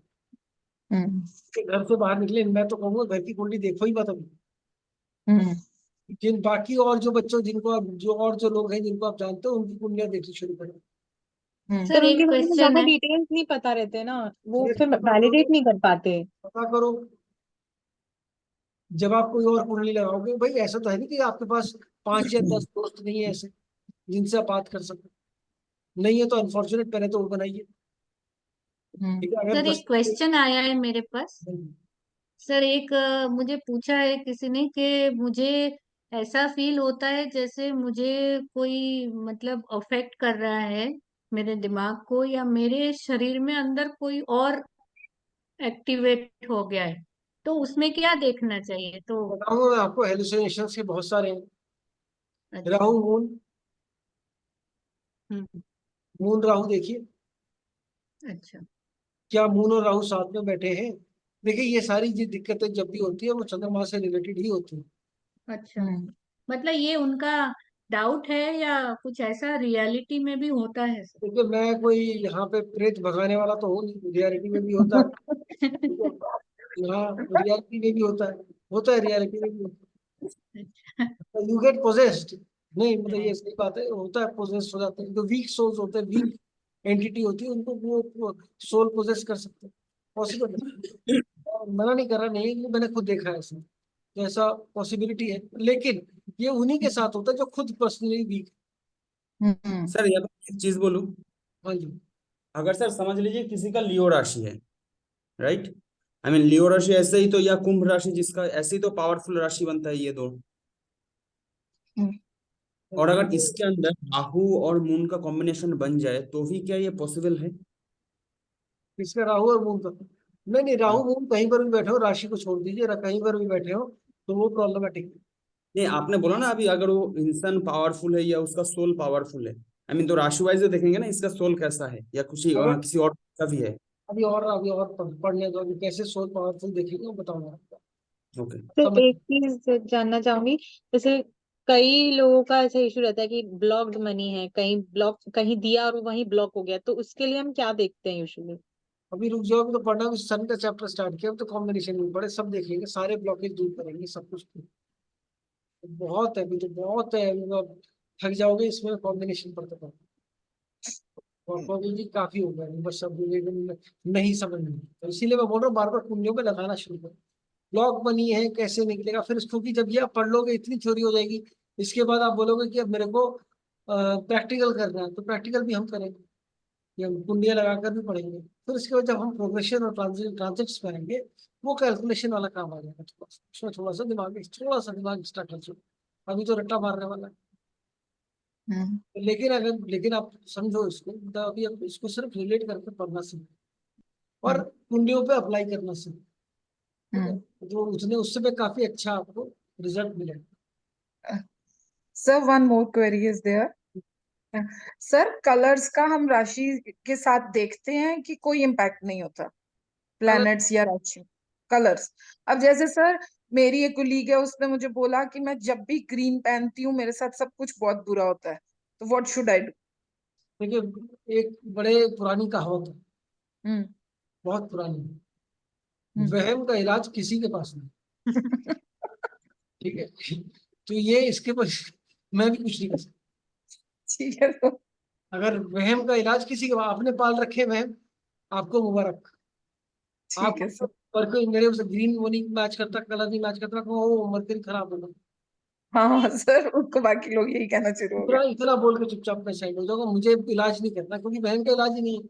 घर से बाहर निकले, मैं तो कहूंगा घर की कुंडली देखो ही मत अभी। जिन बाकी और जो बच्चों जिनको आप जो लोग हैं जिनको आप जानते हो उनकी कुंडलियां देखनी शुरू करें। सर सर उनके एक बारे में क्वेश्चन ज्यादा है। डिटेल्स नहीं पता रहते ना, वो ये फिर पता वैलिडेट करो, नहीं कर पाते। पता करो। जब आप कोई और कुंडली लगाओगे, भाई ऐसा तो है नहीं कि आपके पास 5 या 10 दोस्त नहीं है ऐसे जिनसे आप बात कर सको। नहीं है तो अनफॉर्चुनेट, पहले तो वो बनाइए। ठीक है, अगर सर 10। एक क्वेश्चन आया है मेरे पास। सर एक मुझे पूछा है किसी ने कि मुझे ऐसा फील होता है जैसे मुझे कोई मतलब अफेक्ट कर रहा है मेरे दिमाग को, या मेरे शरीर में अंदर कोई और एक्टिवेट हो गया है, तो उसमें क्या देखना चाहिए? तो बताऊंगा मैं आपको, हेलुसिनेशन के बहुत सारे हैं। अच्छा। राहु मून, हम्म। मून राहु देखिए, अच्छा। क्या मून और राहु साथ में बैठे हैं। देखिए ये सारी जो दिक्कतें जब भी होती है वो चंद्रमा से रिलेटेड ही होती है। अच्छा, मतलब ये उनका डाउट है या कुछ ऐसा रियलिटी में भी होता है सर? देखिए मैं कोई यहाँ पे प्रेत भगाने वाला तो हूँ नहीं, रियलिटी में भी होता है। ठीक है, यहाँ रियलिटी में भी होता है रियलिटी में भी यू गेट पोजेस्ड। नहीं मतलब ये सही बात है, होता है, पोजेस हो जाते हैं। जो वीक सोल्स होते हैं, वीक एंटिटी होती है, उनको वो सोल पोजेस कर सकते हैं, पॉसिबल है। और मना नहीं कर रहा, नहीं, ये मैंने खुद देखा है ऐसा, तो ऐसा पॉसिबिलिटी है, लेकिन ये उन्हीं के साथ होता है जो खुद पर्सनली वीक। सर यहाँ पे एक चीज बोलूं, हाँ जी। अगर सर समझ लीजिए किसी का लियो राशि है, राइट, आई मीन लियो राशि ऐसे ही तो, या कुंभ राशि जिसका, ऐसे ही तो पावरफुल राशि बनता है ये दो। और अगर इसके अंदर राहु और मून का कॉम्बिनेशन बन जाए तो भी क्या ये पॉसिबल है? इसका राहु और मून का, नहीं नहीं, राहु हाँ। मून कहीं पर भी बैठे हो, राशि को छोड़ दीजिए, कहीं पर भी बैठे हो तो वो प्रॉब्लमेटिक है। नहीं, आपने बोला ना अभी, अगर वो इंसान पावरफुल है या उसका सोल पावरफुल है, आई मीन तो राशि वाइज तो देखेंगे ना इसका सोल कैसा है, या कुछ अगर किसी और का भी है। अभी और पढ़ने दो, अभी कैसे सोल पावरफुल देखेंगे वो बताऊंगा आपको। ओके। तो समझ। एक चीज जानना चाहूंगी, जैसे कई लोगों का ऐसा इशू रहता है कि ब्लॉक्ड मनी है, कहीं ब्लॉक, कहीं दिया और वहीं ब्लॉक हो गया, तो उसके लिए हम क्या देखते हैं यूजुअली? अभी रुक जाओ, अभी तो पढ़ना, अभी सन का चैप्टर स्टार्ट किया, अभी तो कॉम्बिनेशन में पढ़े, सब देखेंगे, सारे ब्लॉकेज दूर करेंगे, सब कुछ। बहुत है अभी तो, बहुत है अभी तो, थक जाओगे इसमें कॉम्बिनेशन पढ़ते पढ़ते। और probability काफी हो गया बस, सब नहीं समझ में, तो इसीलिए मैं बोल रहा हूँ बार बार कुंडलियों पे लगाना शुरू करो। ब्लॉक बनी है कैसे निकलेगा फिर इसको, कि जब ये आप पढ़ लोगे इतनी थ्योरी हो जाएगी, इसके बाद आप बोलोगे कि अब मेरे को प्रैक्टिकल करना है, तो प्रैक्टिकल भी हम करेंगे, ये हम कुंडियाँ लगाकर भी पढ़ेंगे। फिर उसके बाद जब हम प्रोग्रेशन और ट्रांजेक्ट्स करेंगे, वो कैलकुलेशन वाला काम आ जाएगा थोड़ा सा, उसमें थोड़ा सा दिमाग एक्स्ट्रा खर्च होगा। अभी तो रट्टा मारने वाला है। लेकिन आप समझो इसको, मतलब अभी आप इसको सिर्फ रिलेट करके पढ़ना सीखो और कुंडियों पे अप्लाई करना सीखो। ठीक है, तो उसने उससे पे काफी अच्छा आपको रिजल्ट मिलेगा। Sir one more query is there. Sir colours का हम राशि के साथ देखते हैं कि कोई इम्पैक्ट नहीं होता, कलर, प्लैनेट्स या राशि कलर्स? अब जैसे सर मेरी एक कुलीग है, उसने मुझे बोला कि मैं जब भी ग्रीन पहनती हूँ मेरे साथ सब कुछ बहुत बुरा होता है, तो व्हाट शुड आई डू? देखिए एक बड़े पुरानी कहावत है, हम्म। बहुत पुरानी, हम्म। वहम का इलाज किसी के पास नहीं। ठीक है, तो ये इसके पास मैं भी कुछ नहीं कर सकता। ठीक है सर। अगर वहम का इलाज किसी के पास, आपने पाल रखे वहम, आपको मुबारक। आप ठीक है सर। पर कोई मेरे से ग्रीन वो नहीं मैच करता, कलर नहीं मैच करता, वो मर्करी खराब होगा। हाँ सर, उसको बाकी लोग यही कहना शुरू हो इतना गए। इतना बोल के चुपचाप मैं साइड हो जाऊंगा, मुझे इलाज नहीं करना, क्योंकि बहन का इलाज ही नहीं है।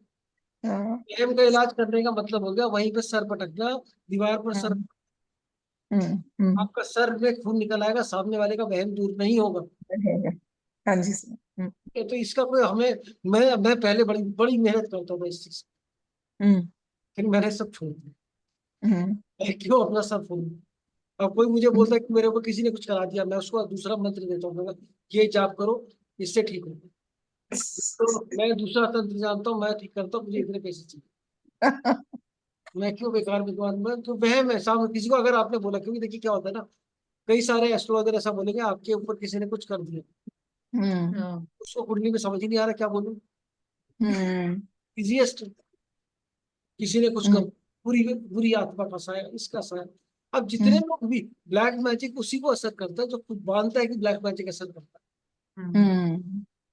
हाँ। बहन का इलाज करने का मतलब हो गया वहीं पे सर पटकना, दीवार पर सर। हम्म। आपका सर में खून निकल आएगा, सामने वाले का वहम दूर नहीं होगा। हाँ जी सर। ये तो इसका कोई हमें, मैं पहले बड़ी बड़ी मेहनत करता था इस चीज, फिर मैंने सब छोड़ दिया। मैं क्यों अपना सर फोड़ूं? अब कोई मुझे बोलता है कि मेरे ऊपर किसी ने कुछ करा दिया, मैं उसको दूसरा मंत्र देता हूँ, मैं ये जाप करो, इससे ठीक हो। तो मैं दूसरा तंत्र जानता हूँ, मैं ठीक करता हूँ, मुझे इतने पैसे चाहिए। मैं क्यों बेकार विद्वान, मैं तो वहम है सामने किसी को अगर आपने बोला, क्योंकि देखिए क्या होता है ना, कई सारे एस्ट्रोलॉजर ऐसा बोलेंगे आपके ऊपर किसी ने कुछ कर दिया, हाँ उसको कुंडली में समझ ही नहीं आ रहा क्या बोलूं। इजिएस्ट, किसी ने कुछ कर, बुरी बुरी आत्मा फंसाया, इसका साया। अब जितने लोग भी, ब्लैक मैजिक उसी को असर करता है जो खुद मानता है कि ब्लैक मैजिक असर करता है।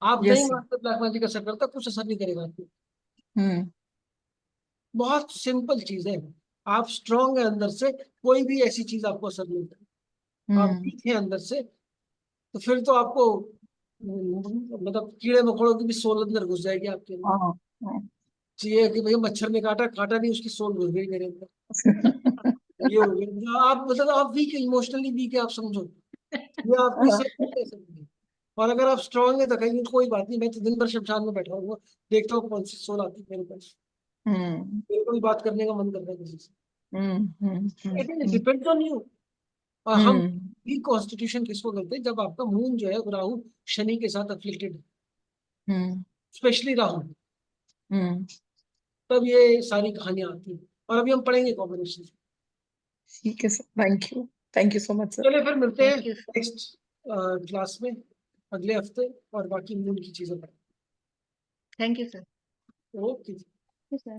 आप नहीं यस मानते ब्लैक मैजिक असर करता, कुछ असर नहीं करेगा आपको। सर। बहुत सिंपल चीज है, आप स्ट्रांग है अंदर से, कोई भी ऐसी चीज आपको असर नहीं करे। आप वीक है अंदर से, तो फिर तो आपको मतलब कीड़े मकोड़ों की भी सोल अंदर घुस जाएगी आपके अंदर। चाहिए कि भैया मच्छर ने काटा, काटा नहीं, उसकी सोल घुस गई मेरे अंदर। ये हो गया, मतलब आप, मतलब आप वीक है, इमोशनली वीक है, आप समझो, ये आपकी सेहत है सब। और अगर आप स्ट्रांग है तो कहीं कोई बात नहीं, मैं तो दिन भर शमशान में बैठा हुआ देखता हूँ कौन सी सोल आती है मेरे पास, मेरे को भी बात करने का मन करता है किसी से। लेकिन डिपेंड तो नहीं हो। और हम भी कॉन्स्टिट्यूशन किसको करते हैं, जब आपका मून जो है राहु शनि के साथ अफ्लिक्टेड है, स्पेशली राहु, तब ये सारी कहानियां आती हैं। और अभी हम पढ़ेंगे कॉम्बिनेशन। ठीक है sir, thank you so much sir. चलिए फिर मिलते हैं thank you sir. Next class में अगले हफ्ते, और बाकी मून की चीजें पढ़ेंगे। Thank you sir. Okay. Sir.